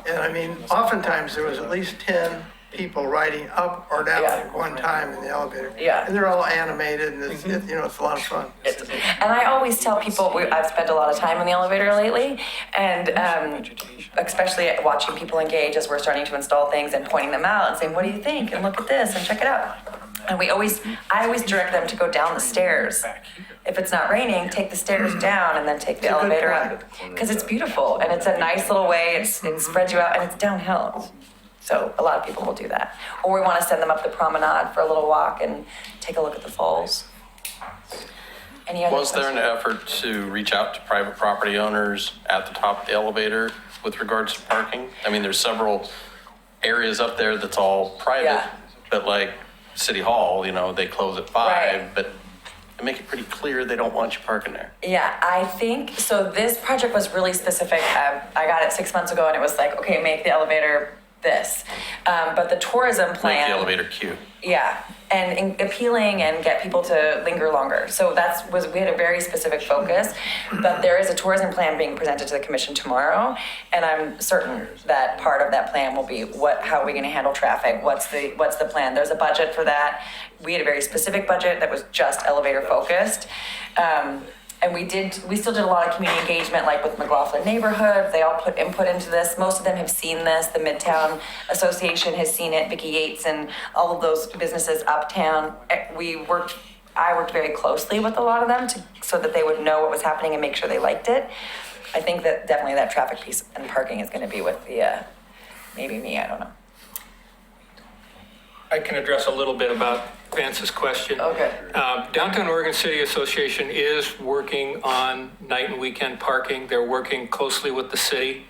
And I mean, oftentimes there was at least 10 people riding up or down Yeah. at one time in the elevator. Yeah. And they're all animated and it's a lot of fun. And I always tell people, I've spent a lot of time in the elevator lately, and especially watching people engage as we're starting to install things and pointing them out and saying, what do you think? And look at this and check it out. And I always direct them to go down the stairs. If it's not raining, take the stairs down and then take the It's a good elevator point. up. Because it's beautiful and it's a nice little way, it spreads you out and it's downhill. So a lot of people will do that. Or we want to send them up the promenade for a little walk and take a look at the falls. Any other Was there an questions? effort to reach out to private property owners at the top of the elevator with regards to parking? I mean, there's several areas up there that's all private, Yeah. but like City Hall, they close at 5, Right. but they make it pretty clear they don't want you parking there. Yeah, I think, so this project was really specific. I got it 6 months ago and it was like, okay, make the elevator this. But the tourism Make plan. the elevator cute. Yeah, and appealing and get people to linger longer. So we had a very specific focus, but there is a tourism plan being presented to the commission tomorrow, and I'm certain that part of that plan will be how are we gonna handle traffic? What's the plan? There's a budget for that. We had a very specific budget that was just elevator focused. And we still did a lot of community engagement, like with McLaughlin Neighborhood. They all put input into this. Most of them have seen this. The Midtown Association has seen it, Vicky Yates and all of those businesses uptown. I worked very closely with a lot of them so that they would know what was happening and make sure they liked it. I think that definitely that traffic piece and parking is gonna be with the, maybe me, I don't know. I can address a little bit about Vance's question. Okay. Downtown Oregon City Association is working on night and weekend parking. They're working closely with the city.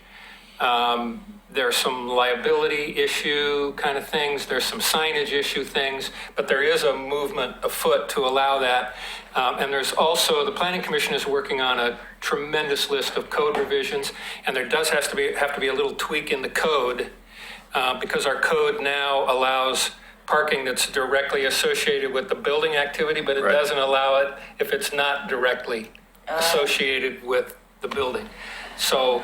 There's some liability issue kind of things. There's some signage issue things, but there is a movement afoot to allow that. And there's also, the Planning Commission is working on a tremendous list of code revisions, and there does have to be a little tweak in the code because our code now allows parking that's directly associated with the building activity, but it Right. doesn't allow it if it's not directly associated with the building. So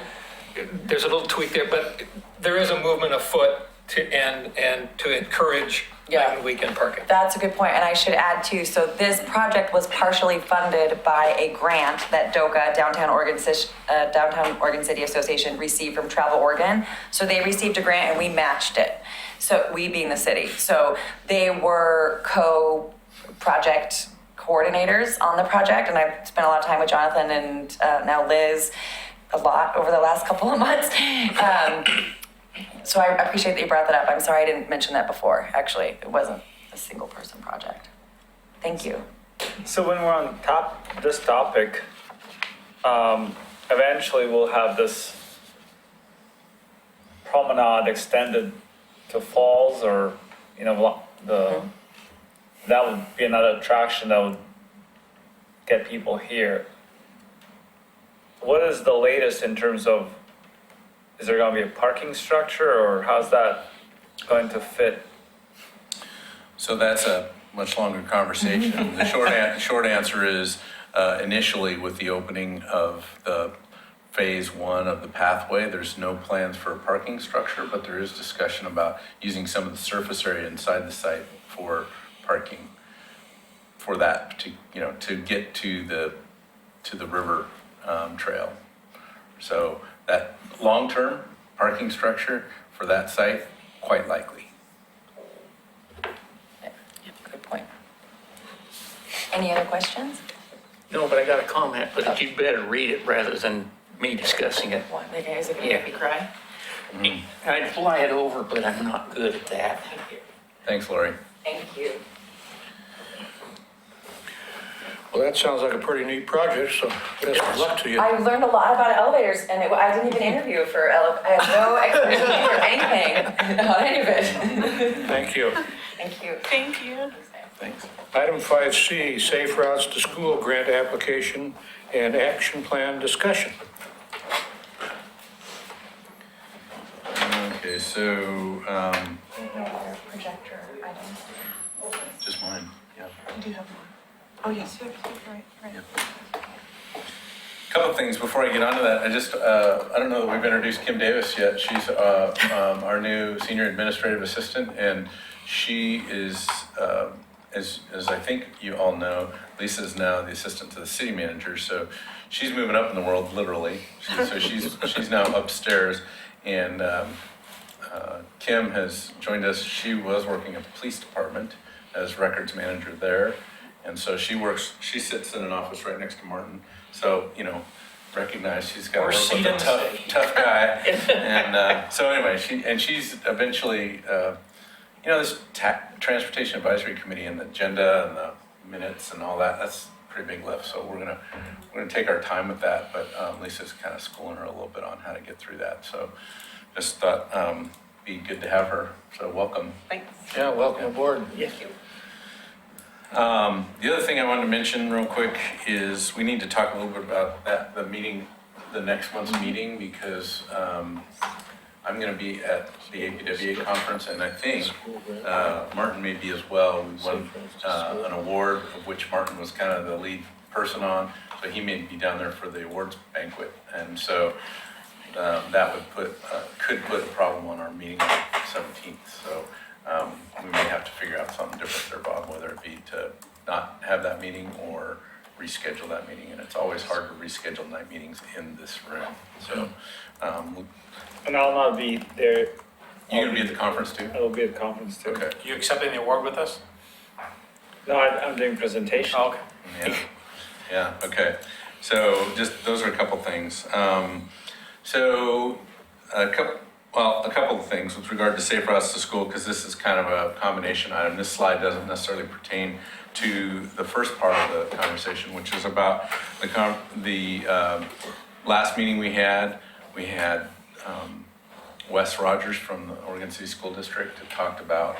there's a little tweak there, but there is a movement afoot to encourage night and weekend parking. That's a good point, and I should add too, so this project was partially funded by a grant that DOCA, Downtown Oregon City Association, received from Travel Oregon. So they received a grant and we matched it, so we being the city. So they were co-project coordinators on the project, and I've spent a lot of time with Jonathan and now Liz, a lot over the last couple of months. So I appreciate that you brought that up. I'm sorry I didn't mention that before. Actually, it wasn't a single person project. Thank you. So when we're on this topic, eventually we'll have this promenade extended to falls, or, you know, that would be another attraction that would get people here. What is the latest in terms of, is there gonna be a parking structure, or how's that going to fit? So that's a much longer conversation. The short answer is, initially with the opening of the phase 1 of the pathway, there's no plans for a parking structure, but there is discussion about using some of the surface area inside the site for parking for that, to get to the river trail. So that long-term parking structure for that site, quite likely. Good point. Any other questions? No, but I got a comment, but you better read it rather than me discussing it. What, is it gonna make me cry? I'd fly it over, but I'm not good at that. Thanks, Lori. Thank you. Well, that sounds like a pretty neat project, so best of luck to you. I learned a lot about elevators, and I didn't even interview for I have no expertise or anything on any of it. Thank you. Thank you. Thank you. Thanks. Item 5C, Safe Routes to School Grant Application and Action Plan Discussion. Okay, so, Projector items. just mine, yeah. You do have one. Oh, yes, you have, right. Couple of things before I get onto that. I don't know that we've introduced Kim Davis yet. She's our new senior administrative assistant, and she is, as I think you all know, Lisa is now the assistant to the city manager. So she's moving up in the world, literally. So she's now upstairs, and Kim has joined us. She was working at the police department as records manager there. And so she sits in an office right next to Martin. So, recognize she's got to work with a tough guy. And so anyway, she's eventually, this Transportation Advisory Committee and the agenda and the minutes and all that, that's a pretty big lift. So we're gonna take our time with that, but Lisa's kind of schooling her a little bit on how to get through that. So just thought, be good to have her. So welcome. Thanks. Yeah, welcome aboard. Thank you. The other thing I wanted to mention real quick is we need to talk a little bit about the next month's meeting, because I'm going to be at the APWA conference, and I think Martin may be as well. We won an award of which Martin was kind of the lead person on, so he may be down there for the awards banquet, and so that could put a problem on our meeting on the 17th. So we may have to figure out something different there, Bob, whether it be to not have that meeting or reschedule that meeting. And it's always hard to reschedule night meetings in this room. So, And I'll not be there. you gonna be at the conference too? I will be at the conference too. Okay. You accepting the award with us? No, I'm doing presentation. Oh, okay. Yeah. Yeah. Okay. So just those are a couple things. A couple of things with regard to Safe Routes to School, because this is kind of a combination item. This slide doesn't necessarily pertain to the first part of the conversation, which is about the last meeting we had. We had Wes Rogers from the Oregon City School District that talked about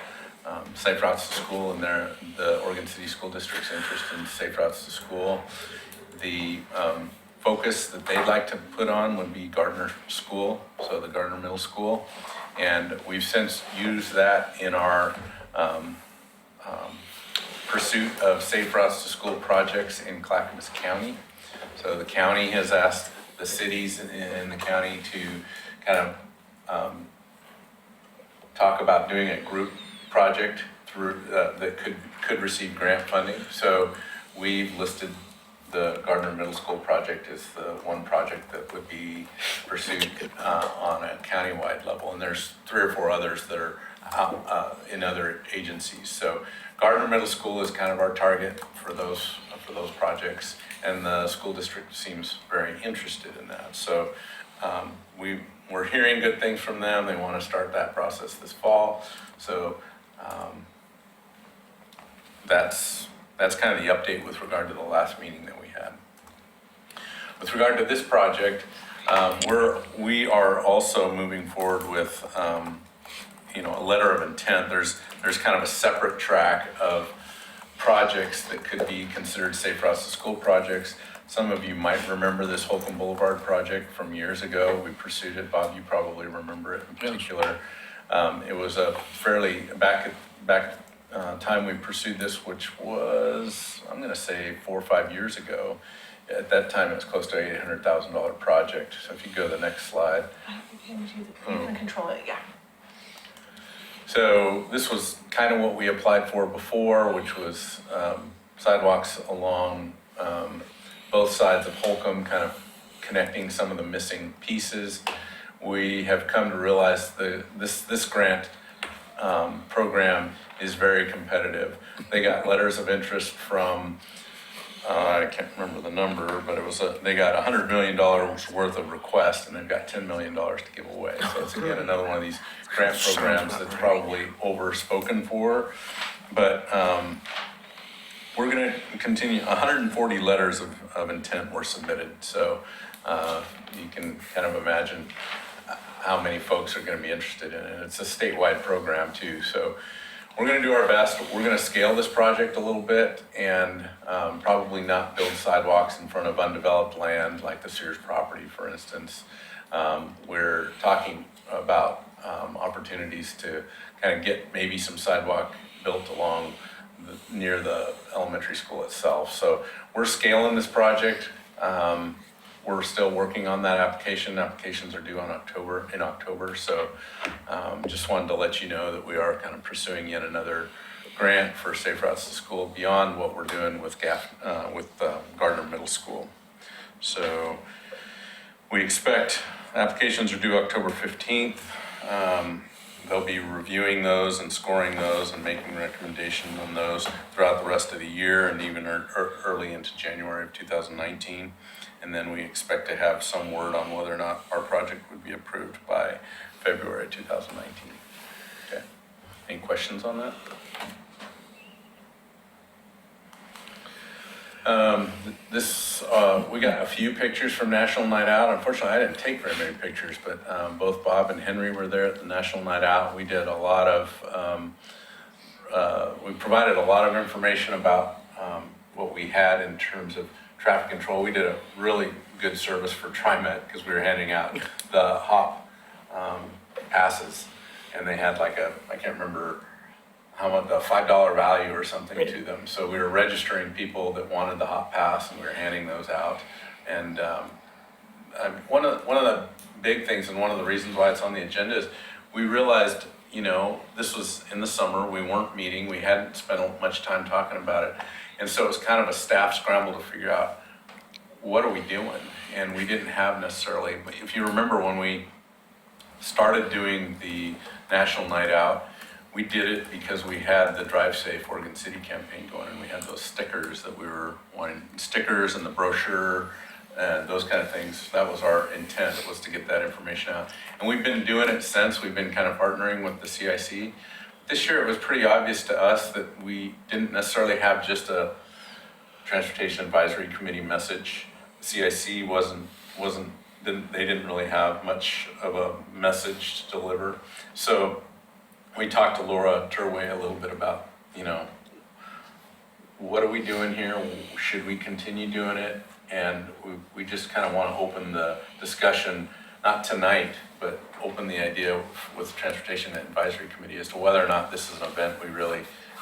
Safe Routes to School and the Oregon City School District's interest in Safe Routes to School. The focus that they'd like to put on would be Gardner School, so the Gardner Middle School. And we've since used that in our pursuit of Safe Routes to School projects in Clackamas County. So the county has asked the cities in the county to kind of talk about doing a group project through that could receive grant funding. So we've listed the Gardner Middle School project is the one project that would be pursued on a countywide level. And there's 3 or 4 others that are in other agencies. So Gardner Middle School is kind of our target for those for those projects, and the school district seems very interested in that. So we're hearing good things from them. They want to start that process this fall. So that's kind of the update with regard to the last meeting that we had. With regard to this project, we are also moving forward with a letter of intent. There's kind of a separate track of projects that could be considered safe routes to school projects. Some of you might remember this Holcomb Boulevard project from years ago. We pursued it. Bob, you probably remember it in particular. It was a fairly back time we pursued this, which was, I'm going to say 4 or 5 years ago. At that time, it was close to $800,000 project. So if you go to the next slide. You can control it, yeah. So this was kind of what we applied for before, which was sidewalks along both sides of Holcomb, kind of connecting some of the missing pieces. We have come to realize this grant program is very competitive. They got letters of interest from, I can't remember the number, but they got $100 million worth of requests, and they've got $10 million to give away. So it's again another one of these grant programs that's probably overspoken for, but we're going to continue. 140 letters of intent were submitted, so you can kind of imagine how many folks are going to be interested in it. It's a statewide program too, so we're going to do our best. We're going to scale this project a little bit and probably not build sidewalks in front of undeveloped land like the Sears property, for instance. We're talking about opportunities to kind of get maybe some sidewalk built along near the elementary school itself. So we're scaling this project. We're still working on that application. Applications are due in October. So just wanted to let you know that we are kind of pursuing yet another grant for Safe Routes to School beyond what we're doing with Gardner Middle School. So we expect applications are due October 15th. They'll be reviewing those and scoring those and making recommendations on those throughout the rest of the year and even early into January of 2019. And then we expect to have some word on whether or not our project would be approved by February 2019. Okay. Any questions on that? We got a few pictures from National Night Out. Unfortunately, I didn't take very many pictures, but both Bob and Henry were there at the National Night Out. We did a lot of, we provided a lot of information about what we had in terms of traffic control. We did a really good service for TriMet because we were handing out the HOP passes, and they had like I can't remember how much, the $5 value or something to them. So we were registering people that wanted the HOP pass, and we were handing those out. And one of the big things, and one of the reasons why it's on the agenda, is we realized, this was in the summer. We weren't meeting. We hadn't spent much time talking about it. And so it was kind of a staff scramble to figure out, what are we doing? And we didn't have necessarily, if you remember when we started doing the National Night Out, we did it because we had the Drive Safe Oregon City campaign going, and we had those stickers that we were wanting, stickers and the brochure and those kind of things. That was our intent, was to get that information out. And we've been doing it since. We've been kind of partnering with the CIC. This year it was pretty obvious to us that we didn't necessarily have just a Transportation Advisory Committee message. The CIC they didn't really have much of a message to deliver. So we talked to Laura Turway a little bit about, what are we doing here? Should we continue doing it? And we just kind of want to open the discussion, not tonight, but open the idea with the Transportation Advisory Committee as to whether or not this is an event we really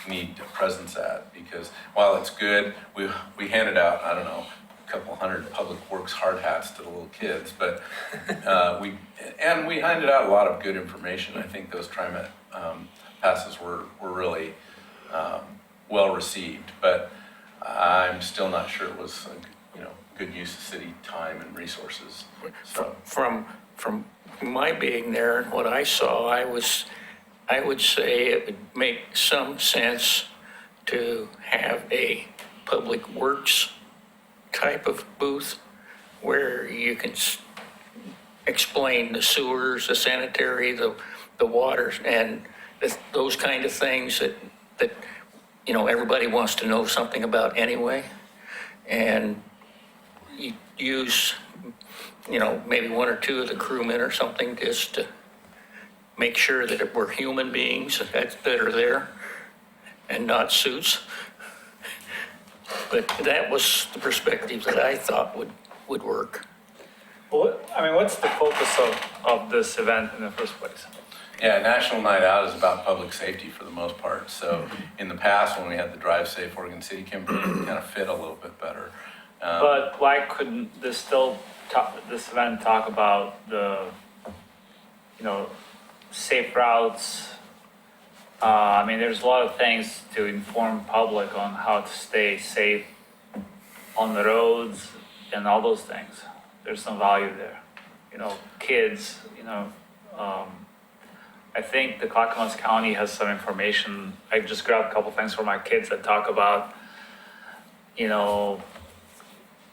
need a presence at. Because while it's good, we handed out, I don't know, a couple hundred Public Works hard hats to the little kids, but we handed out a lot of good information. I think those TriMet passes were really well received, but I'm still not sure it was good use of city time and resources. So From my being there and what I saw, I would say it would make some sense to have a public works type of booth where you can explain the sewers, the sanitary, the waters, and those kind of things that, you know, everybody wants to know something about anyway. And you use, you know, maybe one or two of the crewmen or something just to make sure that we're human beings that are there and not suits. But that was the perspective that I thought would work. What's the focus of this event in the first place? Yeah, National Night Out is about public safety for the most part. So in the past, when we had the Drive Safe Oregon City campaign, it kind of fit a little bit better. But why couldn't this event talk about the, you know, safe routes? There's a lot of things to inform public on how to stay safe on the roads and all those things. There's some value there. You know, kids, I think the Clackamas County has some information. I just grabbed a couple things for my kids that talk about, you know,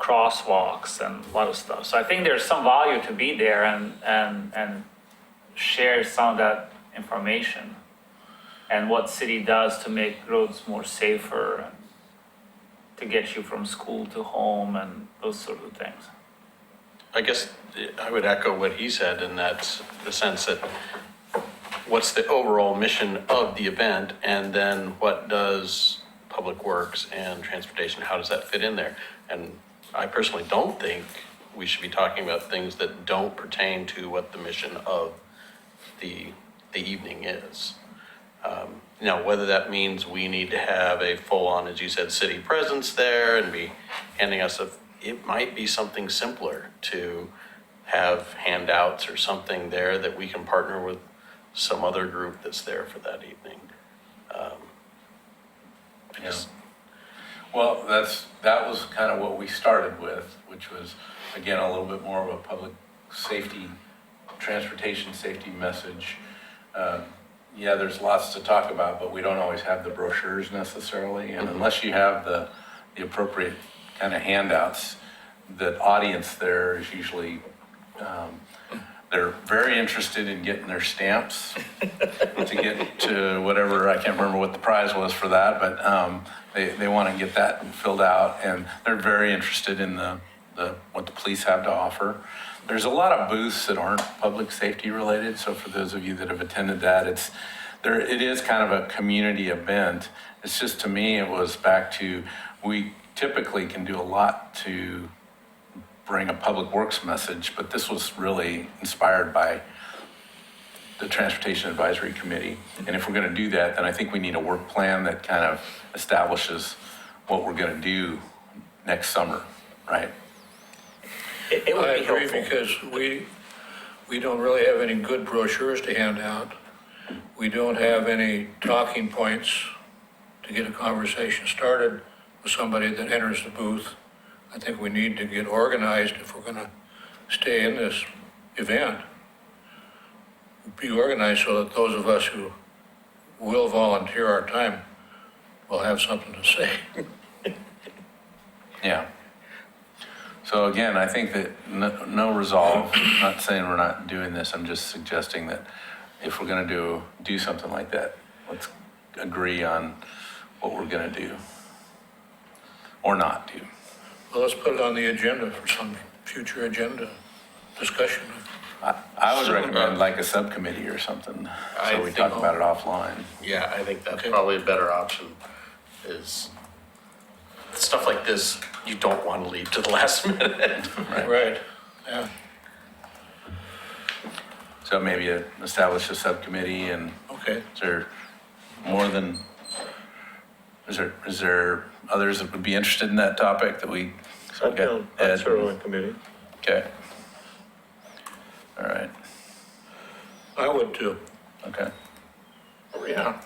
crosswalks and a lot of stuff. So I think there's some value to be there and share some of that information and what city does to make roads more safer and to get you from school to home and those sort of things. I guess I would echo what he said, and that's the sense that what's the overall mission of the event, and then what does Public Works and Transportation, how does that fit in there? And I personally don't think we should be talking about things that don't pertain to what the mission of the evening is. Now, whether that means we need to have a full-on, as you said, city presence there and be handing us it might be something simpler to have handouts or something there that we can partner with some other group that's there for that evening. Well, that was kind of what we started with, which was, again, a little bit more of a public safety, transportation safety message. Yeah, there's lots to talk about, but we don't always have the brochures necessarily. And unless you have the appropriate kind of handouts, the audience there is usually, they're very interested in getting their stamps to get to whatever, I can't remember what the prize was for that, but they want to get that filled out, and they're very interested in what the police have to offer. There's a lot of booths that aren't public safety related, so for those of you that have attended that, it is kind of a community event. It's just, to me, it was back to, we typically can do a lot to bring a public works message, but this was really inspired by the Transportation Advisory Committee. And if we're going to do that, then I think we need a work plan that kind of establishes what we're going to do next summer, right? It would I be agree, helpful. because we don't really have any good brochures to hand out. We don't have any talking points to get a conversation started with somebody that enters the booth. I think we need to get organized if we're gonna stay in this event. Be organized so that those of us who will volunteer our time will have something to say. Yeah. So again, I think that no resolve, I'm not saying we're not doing this, I'm just suggesting that if we're gonna do something like that, let's agree on what we're gonna do or not do. Well, let's put it on the agenda for some future agenda discussion. I would recommend like a subcommittee or something, I so we think- talk about it offline. Yeah, I think that's Okay. probably a better option, is stuff like this, you don't want to leave to the last minute. Right, yeah, So maybe establish a subcommittee, and okay. is there more than, is there others that would be interested in that topic that we? so we got Ed. committee. Okay. All right, I would too. okay. Yeah.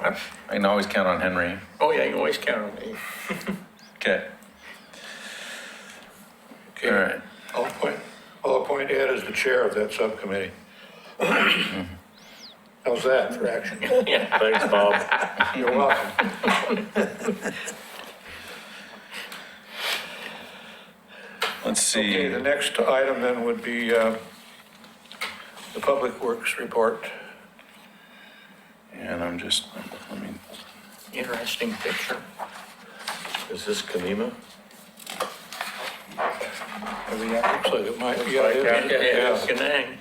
I can always count on Henry. Oh, yeah, you can always count on me. Okay, Okay. all right. I'll appoint Ed as the chair of that subcommittee. How's that for action? Thanks, Bob. You're welcome. Okay, the see. next item then would be the Public Works report. And I'm just, let me, Interesting picture. Is this Kanema? Looks like it might, yeah, it is. Good name.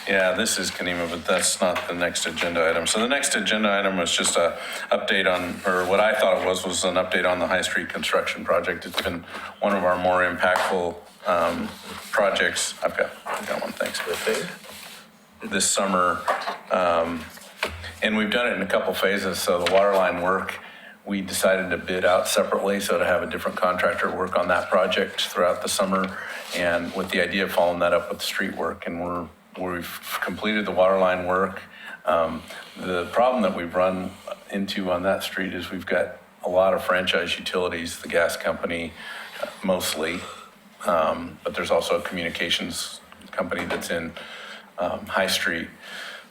yeah, this is Kanema, but that's not the next agenda item. So the next agenda item was just a update on, or what I thought it was an update on the High Street construction project. It's been one of our more impactful projects. I've got one, thanks. This summer, and we've done it in a couple phases. So the water line work, we decided to bid out separately, so to have a different contractor work on that project throughout the summer, and with the idea of following that up with the street work. And we've completed the water line work. The problem that we've run into on that street is we've got a lot of franchise utilities, the gas company mostly, but there's also a communications company that's in High Street.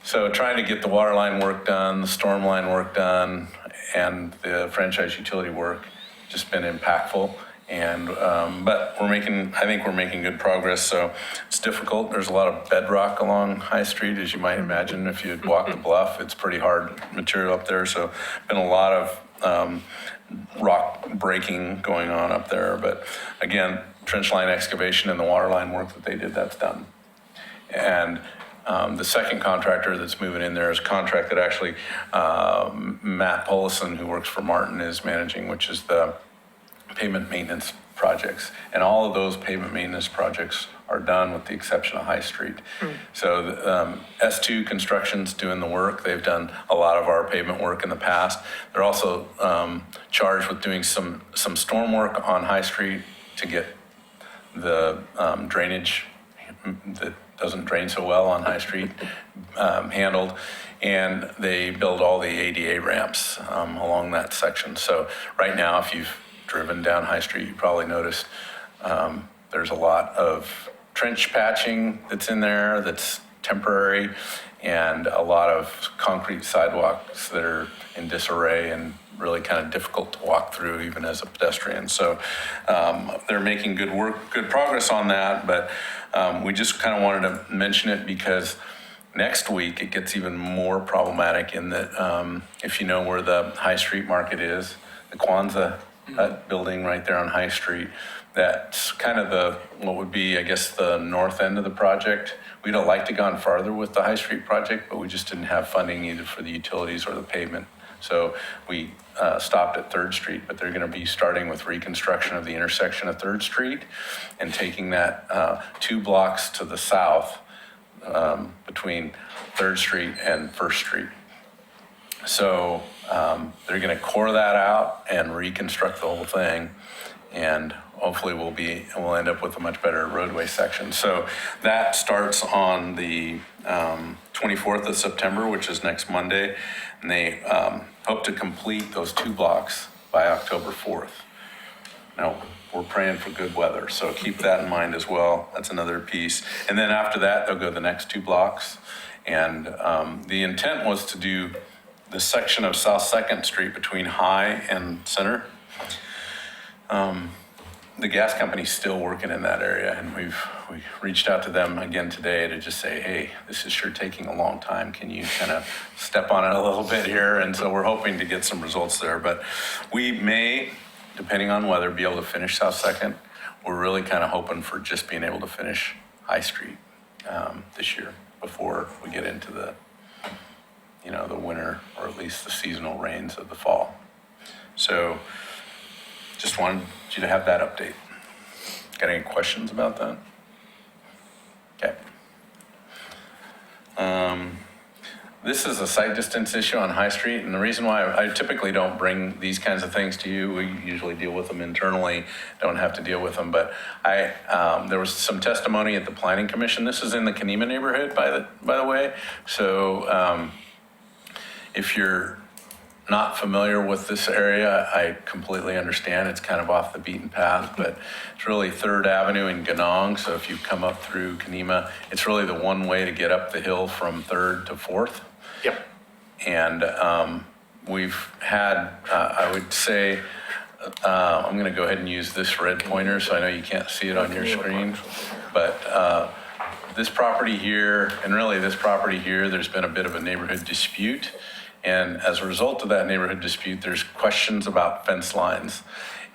So trying to get the water line work done, the storm line work done, and the franchise utility work just been impactful. And, but I think we're making good progress. So it's difficult. There's a lot of bedrock along High Street, as you might imagine. If you'd walk the bluff, it's pretty hard material up there. So been a lot of rock breaking going on up there. But again, trench line excavation and the water line work that they did, that's done. And the second contractor that's moving in there is a contract that actually Matt Polison, who works for Martin, is managing, which is the pavement maintenance projects. And all of those pavement maintenance projects are done with the exception of High Street. So S2 Construction's doing the work. They've done a lot of our pavement work in the past. They're also charged with doing some storm work on High Street to get the drainage that doesn't drain so well on High Street handled. And they build all the ADA ramps along that section. So right now, if you've driven down High Street, you probably noticed there's a lot of trench patching that's in there that's temporary, and a lot of concrete sidewalks that are in disarray and really kind of difficult to walk through even as a pedestrian. So they're making good progress on that, but we just kind of wanted to mention it because next week it gets even more problematic in that if you know where the High Street Market is, the Kwanzaa building right there on High Street, that's kind of what would be, I guess, the north end of the project. We'd have liked to gone farther with the High Street project, but we just didn't have funding either for the utilities or the pavement. So we stopped at 3rd Street, but they're going to be starting with reconstruction of the intersection of 3rd Street and taking that 2 blocks to the south between 3rd Street and 1st Street. So they're going to core that out and reconstruct the whole thing, and hopefully we'll end up with a much better roadway section. So that starts on the 24th of September, which is next Monday, and they hope to complete those 2 blocks by October 4th. Now, we're praying for good weather, so keep that in mind as well. That's another piece. And then after that, they'll go the next 2 blocks. And the intent was to do the section of South 2nd Street between High and Center. The gas company's still working in that area, and we reached out to them again today to just say, hey, this is sure taking a long time. Can you kind of step on it a little bit here? And so we're hoping to get some results there, but we may, depending on weather, be able to finish South 2nd. We're really kind of hoping for just being able to finish High Street this year before we get into the winter, or at least the seasonal rains of the fall. So just wanted you to have that update. Got any questions about that? Okay. This is a site distance issue on High Street, and the reason why I typically don't bring these kinds of things to you, we usually deal with them internally, don't have to deal with them, but there was some testimony at the Planning Commission. This is in the Kanema neighborhood, by the way. So if you're not familiar with this area, I completely understand. It's kind of off the beaten path, but it's really 3rd Avenue in Ganong. So if you come up through Kanema, it's really the one way to get up the hill from 3rd to 4th. Yep. And we've had, I would say, I'm going to go ahead and use this red pointer, so I know you can't see it on your screen. But this property here, and really this property here, there's been a bit of a neighborhood dispute. And as a result of that neighborhood dispute, there's questions about fence lines.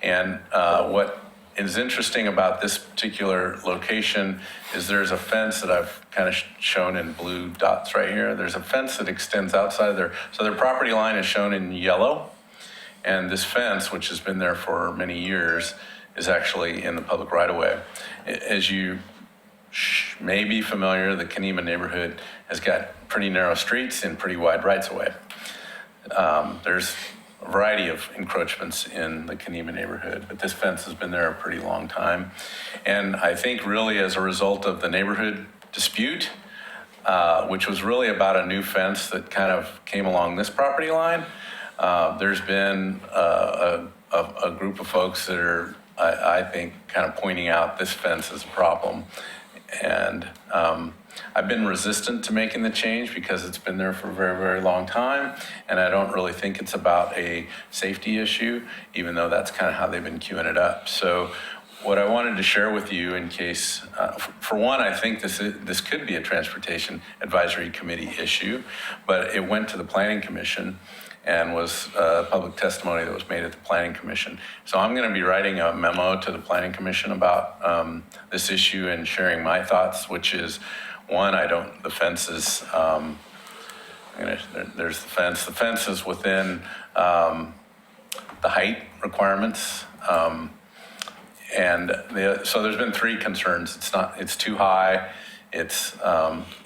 And what is interesting about this particular location is there's a fence that I've kind of shown in blue dots right here. There's a fence that extends outside of their, so their property line is shown in yellow. And this fence, which has been there for many years, is actually in the public right-of-way. As you may be familiar, the Kenema neighborhood has got pretty narrow streets and pretty wide rights-of-way. There's a variety of encroachments in the Kenema neighborhood, but this fence has been there a pretty long time. And I think really as a result of the neighborhood dispute, which was really about a new fence that kind of came along this property line, there's been a group of folks that are, I think, kind of pointing out this fence as a problem. And I've been resistant to making the change because it's been there for a very, very long time. And I don't really think it's about a safety issue, even though that's kind of how they've been queuing it up. So what I wanted to share with you in case, for one, I think this could be a Transportation Advisory Committee issue, but it went to the Planning Commission and was public testimony that was made at the Planning Commission. So I'm going to be writing a memo to the Planning Commission about this issue and sharing my thoughts, which is, one, the fence is, there's the fence. The fence is within the height requirements. So there's been three concerns. It's too high, it's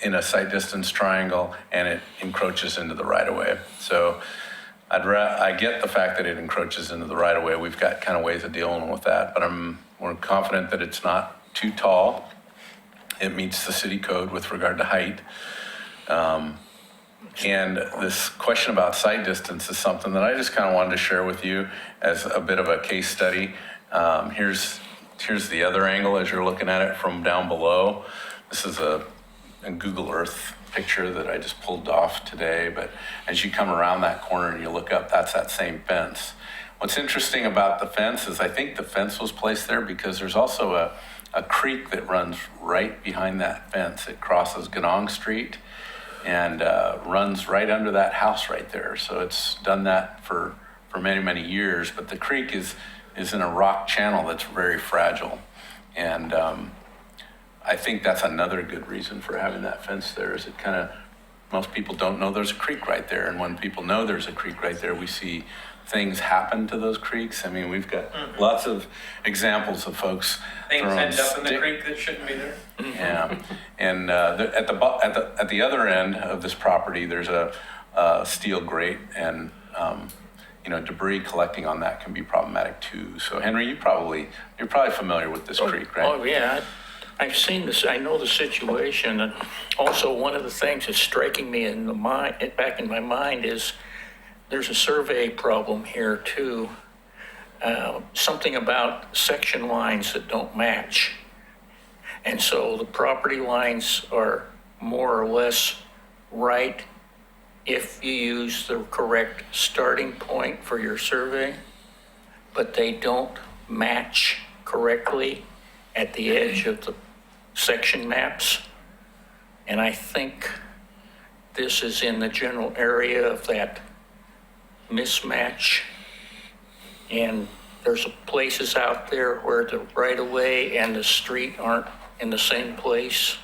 in a sight distance triangle, and it encroaches into the right-of-way. So I get the fact that it encroaches into the right-of-way. We've got kind of ways of dealing with that, but we're confident that it's not too tall. It meets the city code with regard to height. And this question about sight distance is something that I just kind of wanted to share with you as a bit of a case study. Here's the other angle as you're looking at it from down below. This is a Google Earth picture that I just pulled off today, but as you come around that corner and you look up, that's that same fence. What's interesting about the fence is I think the fence was placed there because there's also a creek that runs right behind that fence. It crosses Ganong Street and runs right under that house right there. So it's done that for many, many years, but the creek is in a rock channel that's very fragile. And I think that's another good reason for having that fence there is most people don't know there's a creek right there. And when people know there's a creek right there, we see things happen to those creeks. I mean, we've got lots of examples of folks Things end up in the creek that shouldn't be there. Yeah, and at the other end of this property, there's a steel grate, and debris collecting on that can be problematic too. So Henry, you're probably familiar with this creek, right? Oh, yeah. I've seen this. I know the situation. And also, one of the things that's striking me back in my mind is there's a survey problem here too. Something about section lines that don't match. And so the property lines are more or less right if you use the correct starting point for your survey, but they don't match correctly at the edge of the section maps. And I think this is in the general area of that mismatch. And there's places out there where the right-of-way and the street aren't in the same place.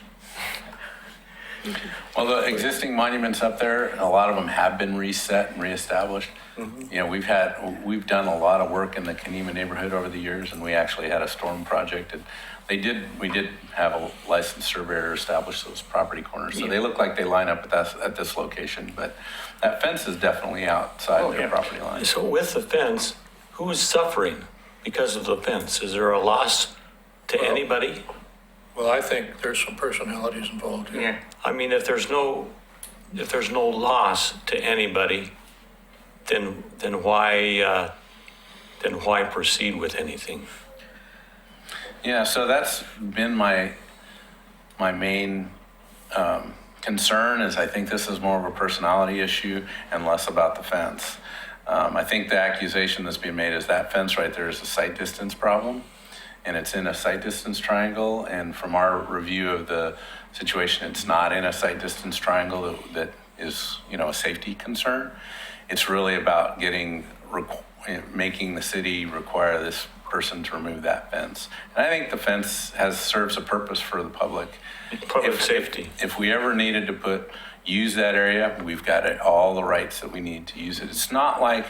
Well, the existing monuments up there, a lot of them have been reset and reestablished. Mm-hmm. We've done a lot of work in the Kenema neighborhood over the years, and we actually had a storm project, and we did have a licensed surveyor establish those property corners, so they look like they line up at this location, but that fence is definitely outside their property line. So with the fence, who is suffering because of the fence? Is there a loss to anybody? Well, I think there's some personalities involved here. Yeah. I mean, if there's no loss to anybody, then why proceed with anything? Yeah, so that's been my main concern is I think this is more of a personality issue and less about the fence. I think the accusation that's being made is that fence right there is a sight distance problem, and it's in a sight distance triangle, and from our review of the situation, it's not in a sight distance triangle that is, a safety concern. It's really about making the city require this person to remove that fence. And I think the fence serves a purpose for the public. Public safety. If we ever needed to use that area, we've got all the rights that we need to use it. It's not like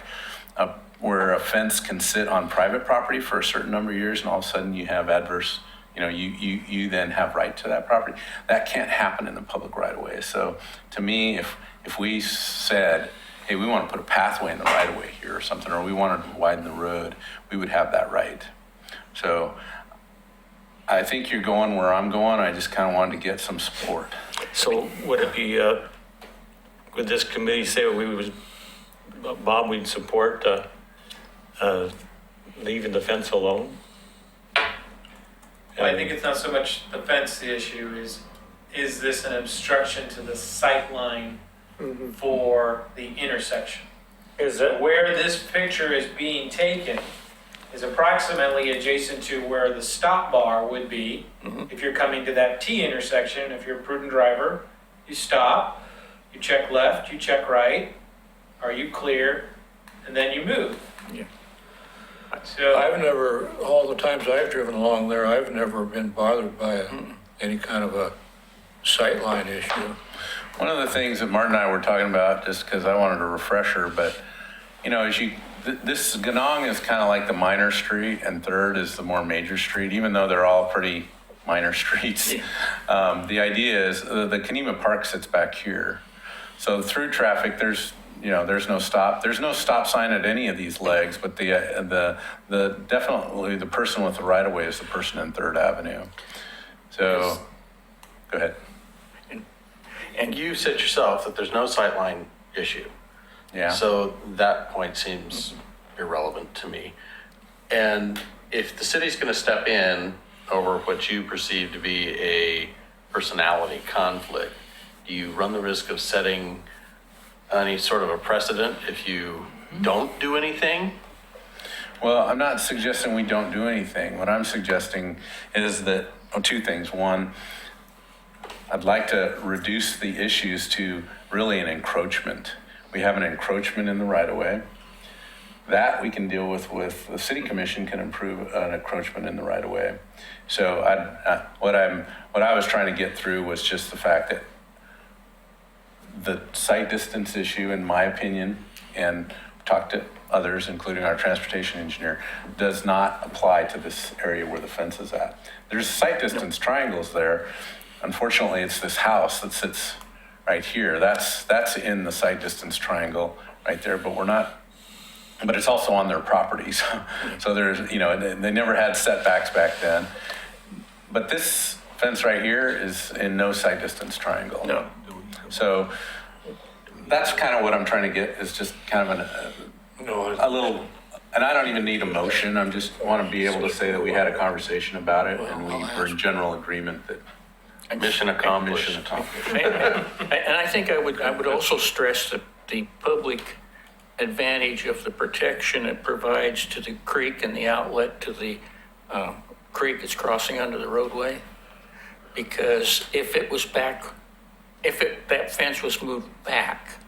where a fence can sit on private property for a certain number of years and all of a sudden you have adverse, you then have right to that property. That can't happen in the public right of way. So to me, if we said, hey, we want to put a pathway in the right of way here or something, or we wanted to widen the road, we would have that right. So I think you're going where I'm going. I just kind of wanted to get some support. So would it be, would this committee say Bob, we'd support leaving the fence alone? I think it's not so much the fence, the issue is this an obstruction to the sight line for the intersection? Is it? Where this picture is being taken is approximately adjacent to where the stop bar would be. If you're coming to that T intersection, if you're a prudent driver, you stop, you check left, you check right, are you clear, and then you move. Yeah. So I've never, all the times I've driven along there, I've never been bothered by any kind of a sightline issue. One of the things that Martin and I were talking about, just because I wanted a refresher, but this Ganong is kind of like the minor street, and Third is the more major street, even though they're all pretty minor streets. The idea is the Kanema Park sits back here, so through traffic, there's no stop. There's no stop sign at any of these legs, but the definitely the person with the right of way is the person in Third Avenue. So, go ahead. And you said yourself that there's no sightline issue. Yeah. So that point seems irrelevant to me. And if the city's going to step in over what you perceive to be a personality conflict, do you run the risk of setting any sort of a precedent if you don't do anything? Well, I'm not suggesting we don't do anything. What I'm suggesting is that, two things. One, I'd like to reduce the issues to really an encroachment. We have an encroachment in the right of way. That we can deal with the city commission can approve an encroachment in the right of way. So what I was trying to get through was just the fact that the sight distance issue, in my opinion, and talked to others, including our transportation engineer, does not apply to this area where the fence is at. There's sight distance triangles there. Unfortunately, it's this house that sits right here. That's in the sight distance triangle right there, but it's also on their properties. So there's, they never had setbacks back then. But this fence right here is in no sight distance triangle. No. So that's kind of what I'm trying to get, is just kind of a little, and I don't even need a motion. I just want to be able to say that we had a conversation about it and we were in general agreement that Mission accomplished. mission accomplished. And I think I would also stress that the public advantage of the protection it provides to the creek and the outlet to the creek that's crossing under the roadway. Because if it was back, that fence was moved back,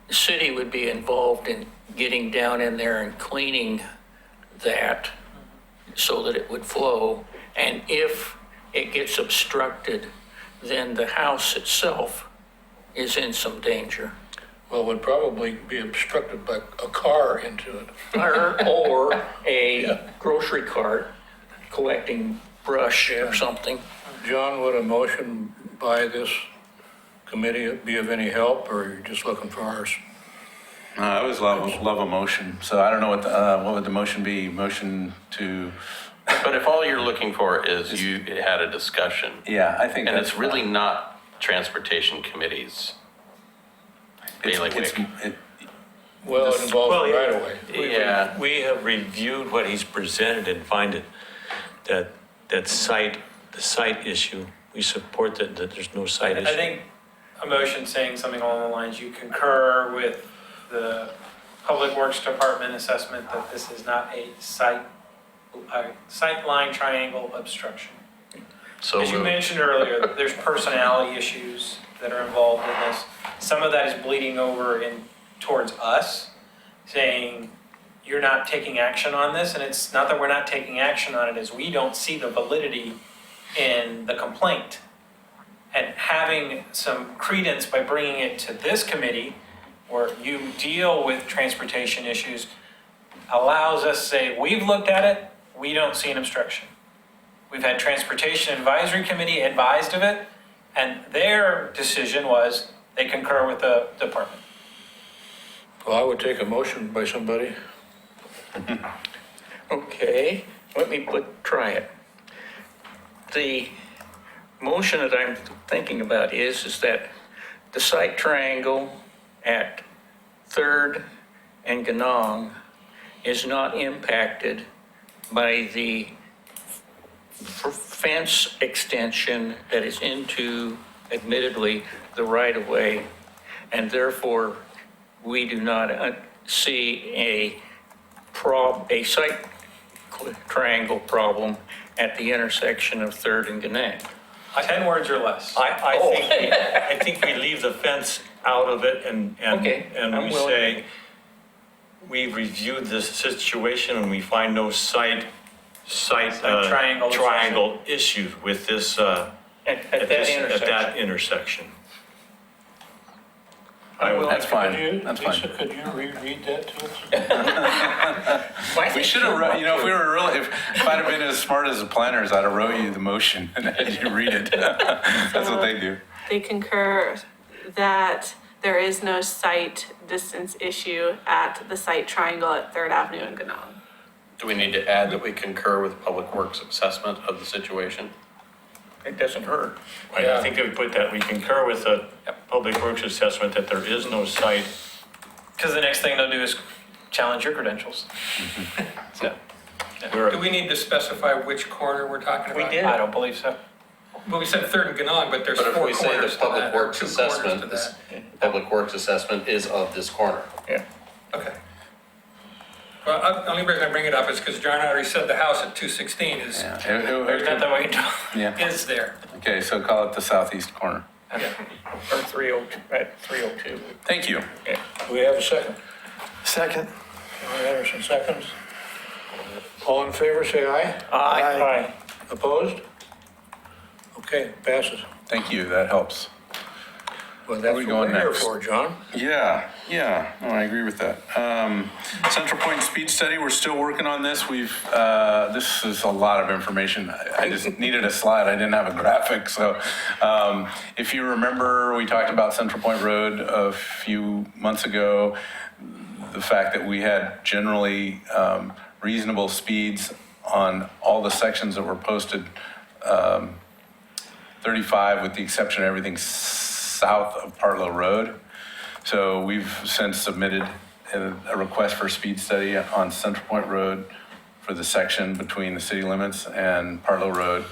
the city would be involved in getting down in there and cleaning that so that it would flow. And if it gets obstructed, then the house itself is in some danger. Well, it would probably be obstructed by a car into it. Or a grocery cart collecting brush or something. John, would a motion by this committee be of any help, or are you just looking for ours? I always love a motion. So I don't know what would the motion be? Motion to, But if all you're looking for is you had a discussion, yeah, I think and that's it's really fine. not transportation committees. bailiwick. Well, it involves Well, the right of way. Yeah. We have reviewed what he's presented and find it, that the site issue, we support that there's no site issue. I think a motion saying something along the lines, you concur with the Public Works Department assessment that this is not a sight line triangle obstruction. So As you moved. mentioned earlier, there's personality issues that are involved in this. Some of that is bleeding over in towards us, saying, you're not taking action on this, and it's not that we're not taking action on it, is we don't see the validity in the complaint. And having some credence by bringing it to this committee, where you deal with transportation issues, allows us to say, we've looked at it, we don't see an obstruction. We've had Transportation Advisory Committee advised of it, and their decision was they concur with the department. Well, I would take a motion by somebody. Okay, let me try it. The motion that I'm thinking about is that the site triangle at Third and Ganong is not impacted by the fence extension that is into, admittedly, the right-of-way, and therefore, we do not see a site triangle problem at the intersection of Third and Ganong. 10 words or less. I think we leave the fence out of it and Okay, I'm we willing. say, we've reviewed this situation and we find no triangle issues with this, At that intersection. That's fine. Lisa, That's fine. could you reread that to us? We should have, if we were really, if I'd have been as smart as the planners, I'd have wrote you the motion and had you read it. That's what they do. They concur that there is no site distance issue at the site triangle at Third Avenue and Ganong. Do we need to add that we concur with Public Works assessment of the situation? It doesn't hurt. I think that we put that, we concur with the Public Works assessment that there is no site. Because the next thing they'll do is challenge your credentials. So, Do we need to specify which corner we're talking about? We did. I don't believe so. Well, we said Third and Ganong, but there's But if four we say the corners to Public that, or Works 2 corners to assessment, that. Public Works assessment is of this corner. Yeah. Okay. Well, the only reason I bring it up is because John already said the house at 216 is, Yeah. There's nothing we can do. Yeah. is there. Okay, so call it the southeast corner. Or 302, at 302. Thank you. Do we have a second? Second. Anderson seconds. All in favor, say aye. Aye. Opposed? Okay, passes. Thank you, that helps. Well, that's we what going we're here next? for, John. Yeah, no, I agree with that. Central Point speed study, we're still working on this. This is a lot of information. I just needed a slide. I didn't have a graphic. So if you remember, we talked about Central Point Road a few months ago. The fact that we had generally reasonable speeds on all the sections that were posted, 35 with the exception of everything south of Partlow Road. So we've since submitted a request for a speed study on Central Point Road for the section between the city limits and Partlow Road.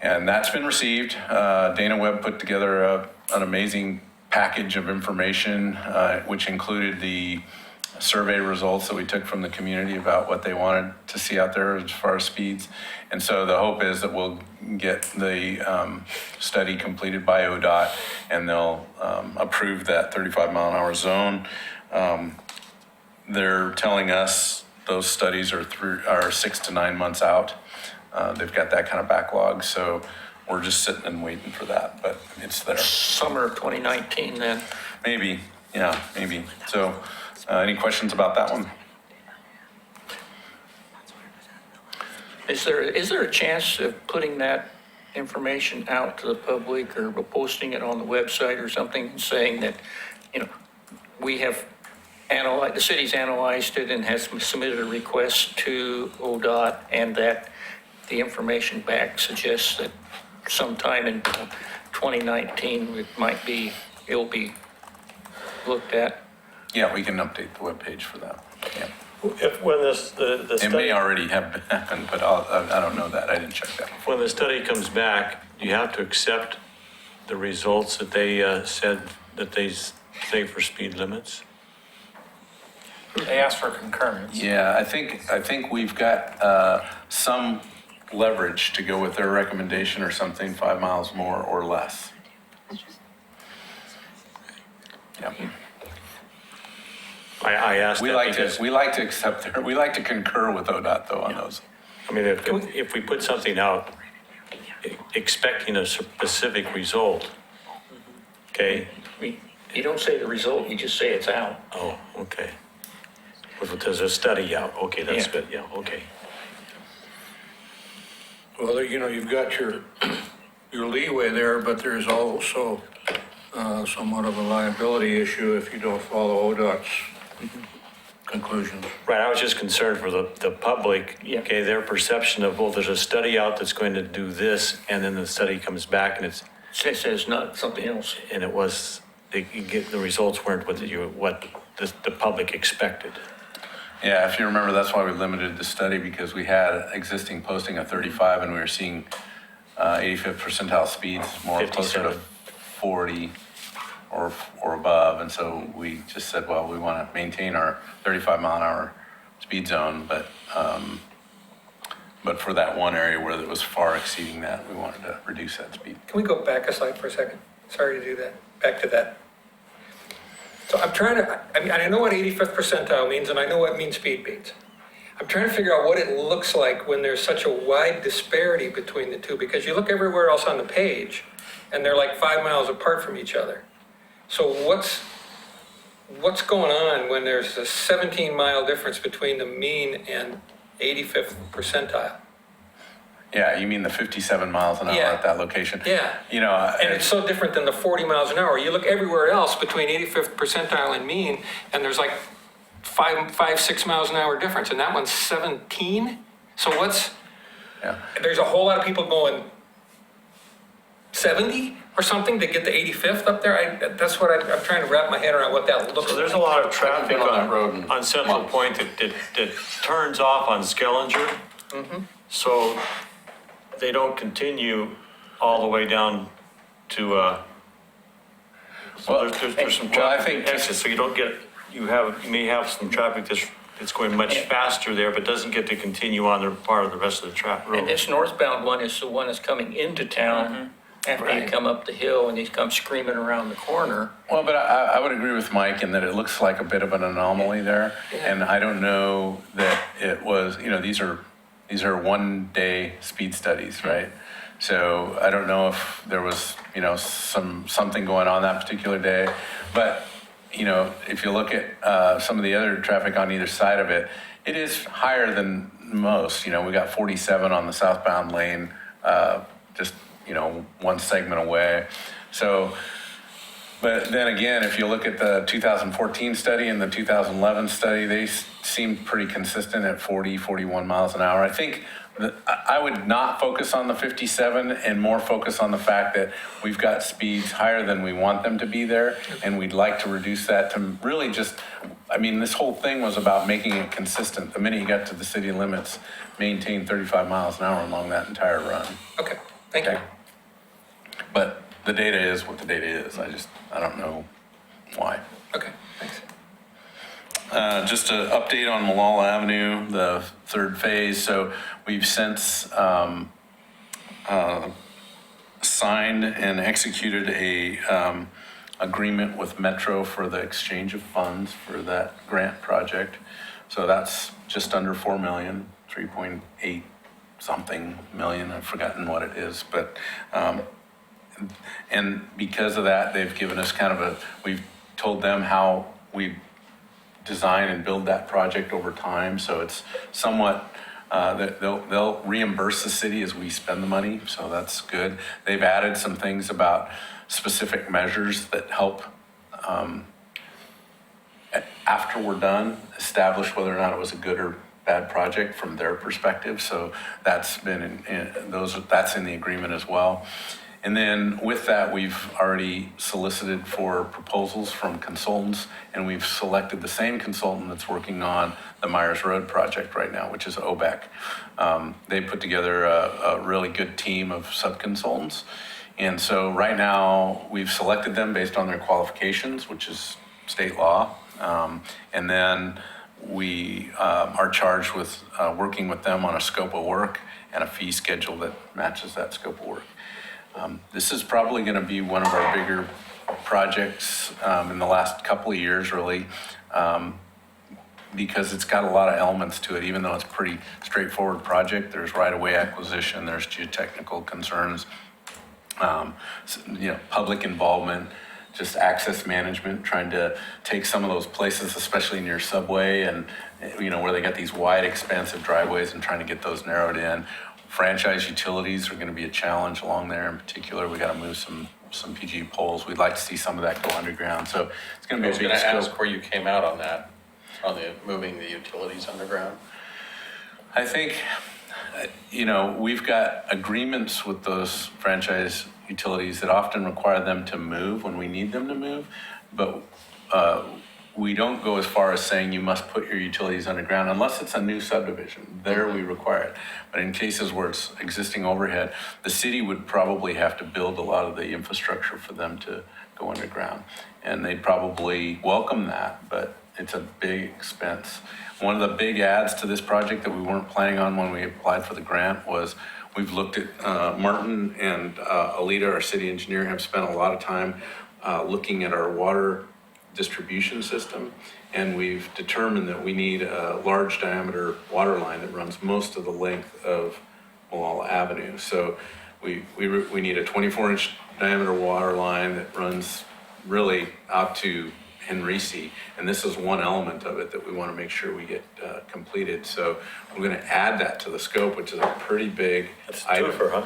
And that's been received. Dana Webb put together an amazing package of information, which included the survey results that we took from the community about what they wanted to see out there as far as speeds. And so the hope is that we'll get the study completed by ODOT and they'll approve that 35 mile an hour zone. They're telling us those studies are 6 to 9 months out. They've got that kind of backlog, so we're just sitting and waiting for that, but it's there. Summer of 2019 then. Maybe, yeah, maybe. So any questions about that one? Is there a chance of putting that information out to the public or posting it on the website or something and saying that, we have the city's analyzed it and has submitted a request to ODOT and that the information back suggests that sometime in 2019 it'll be looked at? Yeah, we can update the webpage for that. Yeah. When the It study, may already have happened, but I don't know that. I didn't check that. when the study comes back, do you have to accept the results that they said that they say for speed limits? They asked for concurrence. Yeah, I think we've got some leverage to go with their recommendation or something, 5 miles more or less. Yeah. I asked We that like because, to accept we like to concur with ODOT though on those. I mean, if we put something out expecting a specific result, okay? You don't say the result, you just say it's out. Oh, okay. If there's a study out, okay, that's Yeah. good, yeah, okay. Well, you've got your leeway there, but there's also somewhat of a liability issue if you don't follow ODOT's conclusions. Right, I was just concerned for the public, Yeah. okay, their perception of, well, there's a study out that's going to do this, and then the study comes back and It says not something else. the results weren't what the public expected. Yeah, if you remember, that's why we limited the study because we had existing posting of 35 and we were seeing 85th percentile speeds more closer to 57. 40 or above. And so we just said, well, we want to maintain our 35 mile an hour speed zone, but for that one area where it was far exceeding that, we wanted to reduce that speed. Can we go back a slide for a second? Sorry to do that. Back to that. So I'm trying to, I mean, I know what 85th percentile means and I know what mean speed means. I'm trying to figure out what it looks like when there's such a wide disparity between the two, because you look everywhere else on the page and they're like 5 miles apart from each other. So what's going on when there's a 17-mile difference between the mean and 85th percentile? Yeah, you mean the 57 miles an hour Yeah. at that location? Yeah. You know, And it's so different than the 40 miles an hour. You look everywhere else between 85th percentile and mean, and there's like 6 miles an hour difference, and that one's 17? So yeah. there's a whole lot of people going 70 or something to get the 85th up there? That's what I'm trying to wrap my head around what that looks like. So there's a lot of traffic been on that road in on Central months. Point that turns off on Skellinger. So they don't continue all the way down to, so there's some well, I traffic think exits, so you may have some traffic that's going much faster there, but doesn't get to continue on the part of the rest of the road. And this northbound one is the one that's coming into town after you Right. come up the hill and you come screaming around the corner. Well, but I would agree with Mike in that it looks like a bit of an anomaly there. And I don't know that it was, these are one-day speed studies, right? So I don't know if there was, something going on that particular day. But, if you look at some of the other traffic on either side of it, it is higher than most. We got 47 on the southbound lane, just, one segment away. So, but then again, if you look at the 2014 study and the 2011 study, they seem pretty consistent at 40, 41 miles an hour. I think I would not focus on the 57 and more focus on the fact that we've got speeds higher than we want them to be there. And we'd like to reduce that to really this whole thing was about making it consistent. The minute you got to the city limits, maintain 35 miles an hour along that entire run. Okay, thank you. Okay. But the data is what the data is. I don't know why. Okay, thanks. Just an update on Malala Avenue, the third phase. So we've since signed and executed a agreement with Metro for the exchange of funds for that grant project. So that's just under 4 million, 3.8 something million. I've forgotten what it is, but and because of that, they've given us we've told them how we design and build that project over time. So it's somewhat, they'll reimburse the city as we spend the money. So that's good. They've added some things about specific measures that help, after we're done, establish whether or not it was a good or bad project from their perspective. So that's been that's in the agreement as well. And then with that, we've already solicited for proposals from consultants, and we've selected the same consultant that's working on the Myers Road project right now, which is OBEC. They put together a really good team of sub-consultants. And so right now, we've selected them based on their qualifications, which is state law. And then we are charged with working with them on a scope of work and a fee schedule that matches that scope of work. This is probably going to be one of our bigger projects in the last couple of years, really, because it's got a lot of elements to it. Even though it's a pretty straightforward project, there's right-of-way acquisition, there's geotechnical concerns, public involvement, just access management, trying to take some of those places, especially near Subway and, where they got these wide, expansive driveways, and trying to get those narrowed in. Franchise utilities are going to be a challenge along there in particular. We got to move some PG poles. We'd like to see some of that go underground. So it's going to I be was a big going to scope. ask where you came out on that, on the moving the utilities underground. I think, we've got agreements with those franchise utilities that often require them to move when we need them to move, but we don't go as far as saying you must put your utilities underground unless it's a new subdivision. There we require it. But in cases where it's existing overhead, the city would probably have to build a lot of the infrastructure for them to go underground. And they'd probably welcome that, but it's a big expense. One of the big adds to this project that we weren't planning on when we applied for the grant was we've looked at, Martin and Alita, our city engineer, have spent a lot of time looking at our water distribution system, and we've determined that we need a large diameter water line that runs most of the length of Malala Avenue. So we need a 24-inch diameter water line that runs really out to Henrici, and this is one element of it that we want to make sure we get completed. So we're going to add that to the scope, which is a pretty big item. Twofer, huh?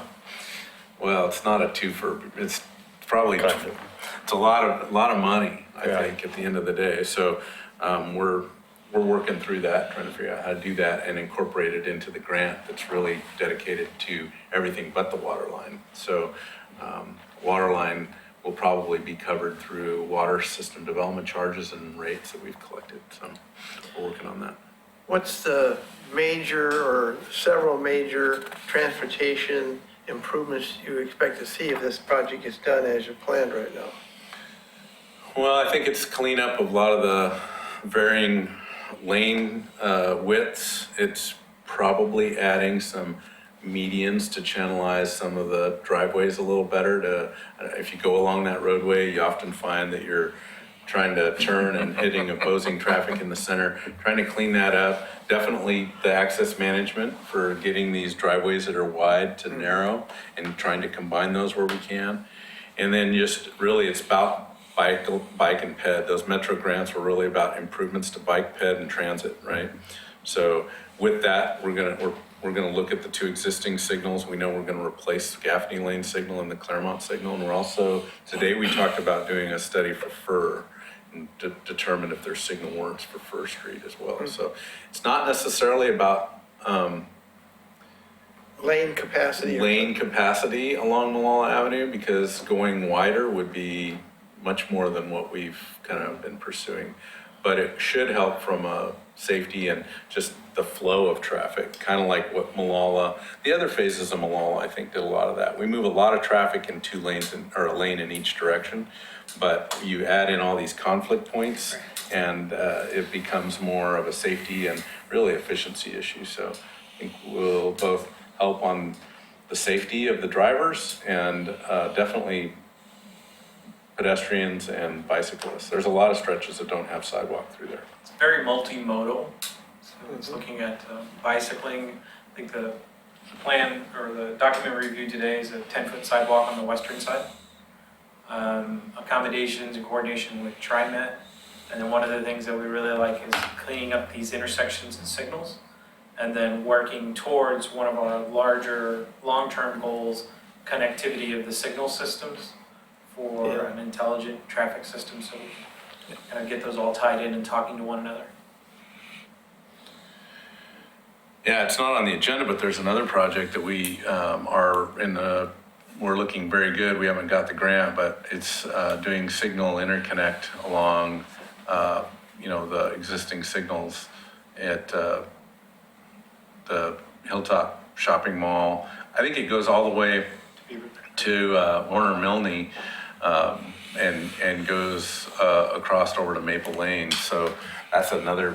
Well, it's not a twofer. It's probably it's a lot of money, I think, at the end of the day. So we're working through that, trying to figure out how to do that and incorporate it into the grant that's really dedicated to everything but the water line. So water line will probably be covered through water system development charges and rates that we've collected. So we're working on that. What's the major or several major transportation improvements you expect to see if this project is done as you planned right now? Well, I think it's cleanup of a lot of the varying lane widths. It's probably adding some medians to channelize some of the driveways a little better. If you go along that roadway, you often find that you're trying to turn and hitting opposing traffic in the center, trying to clean that up. Definitely the access management for getting these driveways that are wide to narrow and trying to combine those where we can. And then just really it's about bike and ped. Those Metro grants were really about improvements to bike, ped, and transit, right? So with that, we're gonna look at the two existing signals. We know we're gonna replace the Gaffney Lane signal and the Claremont signal. And we're also, today we talked about doing a study for Fur and to determine if their signal works for Fur Street as well. So it's not necessarily about Lane capacity? lane capacity along Malala Avenue, because going wider would be much more than what we've kind of been pursuing. But it should help from a safety and just the flow of traffic, kind of like what Malala, the other phases of Malala, I think, did a lot of that. We move a lot of traffic in two lanes or a lane in each direction, but you add in all these conflict points and it becomes more of a safety and really efficiency issue. So I think we'll both help on the safety of the drivers and definitely pedestrians and bicyclists. There's a lot of stretches that don't have sidewalk through there. It's very multimodal. So it's looking at bicycling. I think the plan or the document we reviewed today is a 10-foot sidewalk on the western side. Accommodations and coordination with TriMet. And then one of the things that we really like is cleaning up these intersections and signals. And then working towards one of our larger long-term goals, connectivity of the signal systems for an intelligent traffic system, so we can kind of get those all tied in and talking to one another. Yeah, it's not on the agenda, but there's another project that we we're looking very good. We haven't got the grant, but it's doing signal interconnect along, the existing signals at the Hilltop Shopping Mall. I think it goes all the way to Warner Milne and goes across over to Maple Lane. So that's another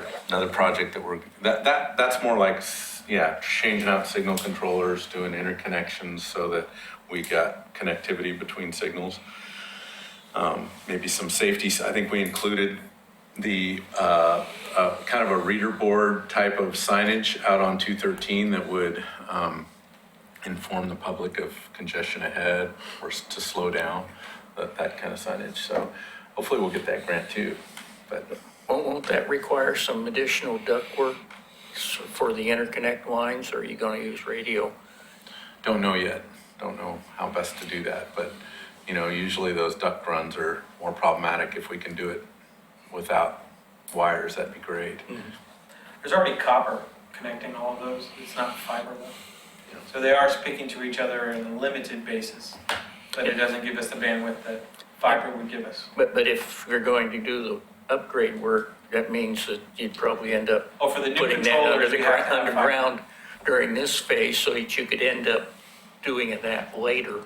project that that's more like, yeah, changing out signal controllers, doing interconnections so that we got connectivity between signals. Maybe some safety, I think we included the, kind of a reader board type of signage out on 213 that would, inform the public of congestion ahead or to slow down, that kind of signage. So hopefully we'll get that grant too, but. Won't that require some additional ductwork for the interconnect lines, or are you gonna use radio? Don't know yet. Don't know how best to do that, but, you know, usually those duct runs are more problematic. If we can do it without wires, that'd be great. There's already copper connecting all of those. It's not fiber though. So they are speaking to each other on a limited basis, but it doesn't give us the bandwidth that fiber would give us. But if you're going to do the upgrade work, that means that you'd probably end up Oh, for the new putting that under controllers, the we have to have fiber. underground during this phase, so that you could end up doing that later.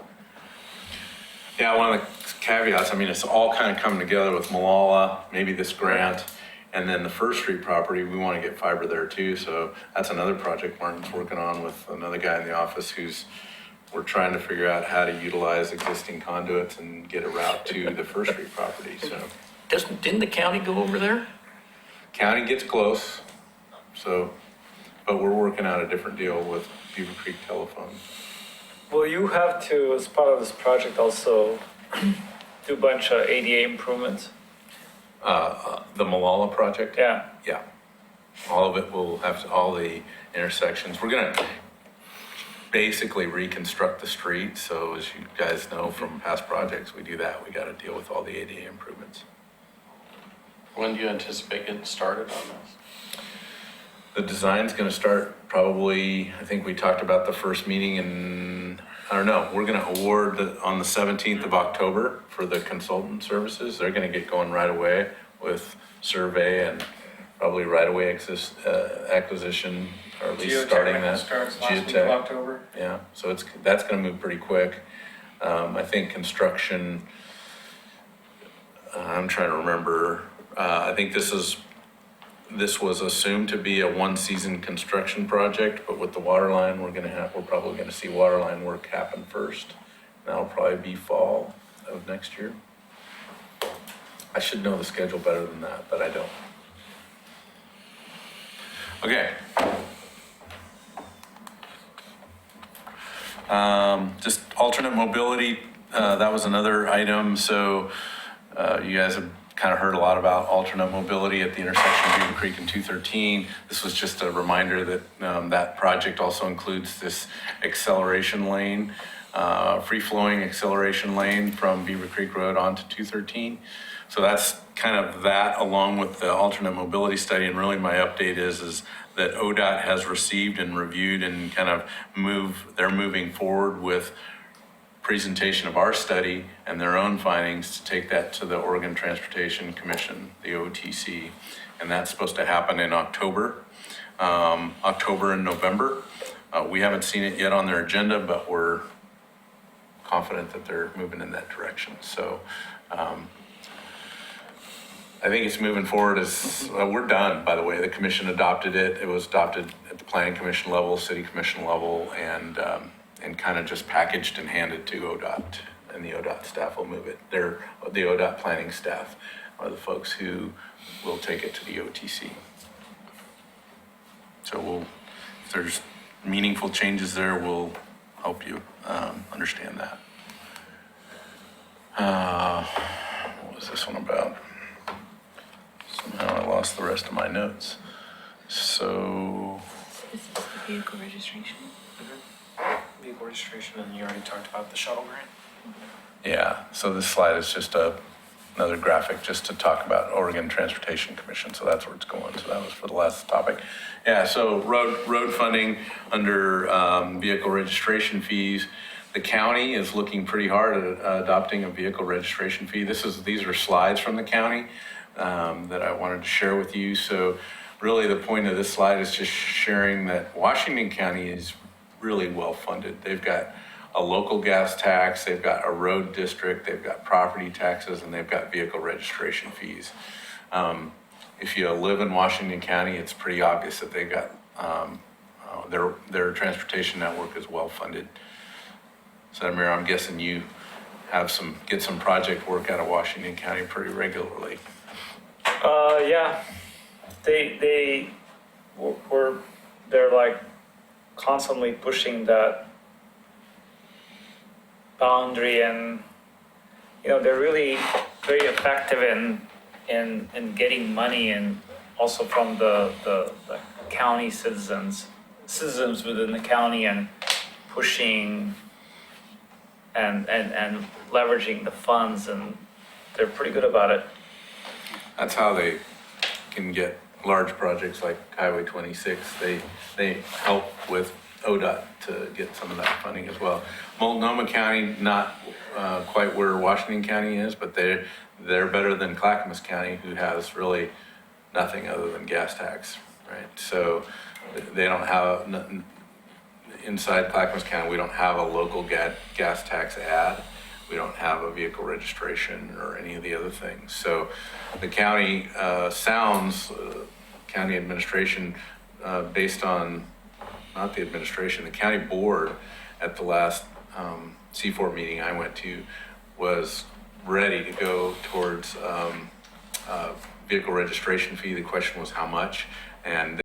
Yeah, one of the caveats, I mean, it's all kind of coming together with Malala, maybe this grant, and then the First Street property, we want to get fiber there too. So that's another project Martin's working on with another guy in the office we're trying to figure out how to utilize existing conduits and get a route to the First Street property, so. Didn't the county go over there? County gets close, so, but we're working out a different deal with Beaver Creek Telephone. Will you have to, as part of this project, also do a bunch of ADA improvements? The Malala project? Yeah. Yeah. All of it will have, all the intersections. We're gonna basically reconstruct the street, so as you guys know from past projects, we do that. We gotta deal with all the ADA improvements. When do you anticipate getting started on this? The design's gonna start probably, I think we talked about the first meeting in, I don't know, we're gonna award on the 17th of October for the consultant services. They're gonna get going right away with survey and probably right away acquisition, or at least starting Geotech that. starts last week of Geotech. October. Yeah, so that's gonna move pretty quick. I think construction, I'm trying to remember, I think this was assumed to be a one-season construction project, but with the water line, we're probably gonna see water line work happen first. That'll probably be fall of next year. I should know the schedule better than that, but I don't. Okay. Just alternate mobility, that was another item. So you guys have kind of heard a lot about alternate mobility at the intersection of Beaver Creek and 213. This was just a reminder that that project also includes this acceleration lane, free-flowing acceleration lane from Beaver Creek Road onto 213. So that's kind of that, along with the alternate mobility study. And really my update is that ODOT has received and reviewed and kind of they're moving forward with presentation of our study and their own findings to take that to the Oregon Transportation Commission, the OTC. And that's supposed to happen in October and November. We haven't seen it yet on their agenda, but we're confident that they're moving in that direction. So I think it's moving forward we're done, by the way. The commission adopted it. It was adopted at the planning commission level, city commission level, and kind of just packaged and handed to ODOT, and the ODOT staff will move it. The ODOT planning staff are the folks who will take it to the OTC. So if there's meaningful changes there, we'll help you understand that. What was this one about? Somehow I lost the rest of my notes. So, Is this the vehicle registration? Vehicle registration, and you already talked about the shuttle grant. yeah, so this slide is just another graphic just to talk about Oregon Transportation Commission. So that's where it's going. So that was for the last topic. Yeah, so road funding under vehicle registration fees. The county is looking pretty hard at adopting a vehicle registration fee. These are slides from the county that I wanted to share with you. So really the point of this slide is just sharing that Washington County is really well funded. They've got a local gas tax, they've got a road district, they've got property taxes, and they've got vehicle registration fees. if you live in Washington County, it's pretty obvious that they got, their transportation network is well-funded. Senator Mayor, I'm guessing you have get some project work out of Washington County pretty regularly. Yeah, they're like constantly pushing that boundary, and, you know, they're really very effective in getting money, and also from the county citizens within the county, and pushing and leveraging the funds, and they're pretty good about it. That's how they can get large projects like Highway 26. They help with ODOT to get some of that funding as well. Multnomah County, not quite where Washington County is, but they're better than Clackamas County, who has really nothing other than gas tax, right? So they don't have, inside Clackamas County, we don't have a local gas tax ad. We don't have a vehicle registration or any of the other things. So the county county administration, based on, not the administration, the county board at the last C4 meeting I went to was ready to go towards vehicle registration fee. The question was how much, and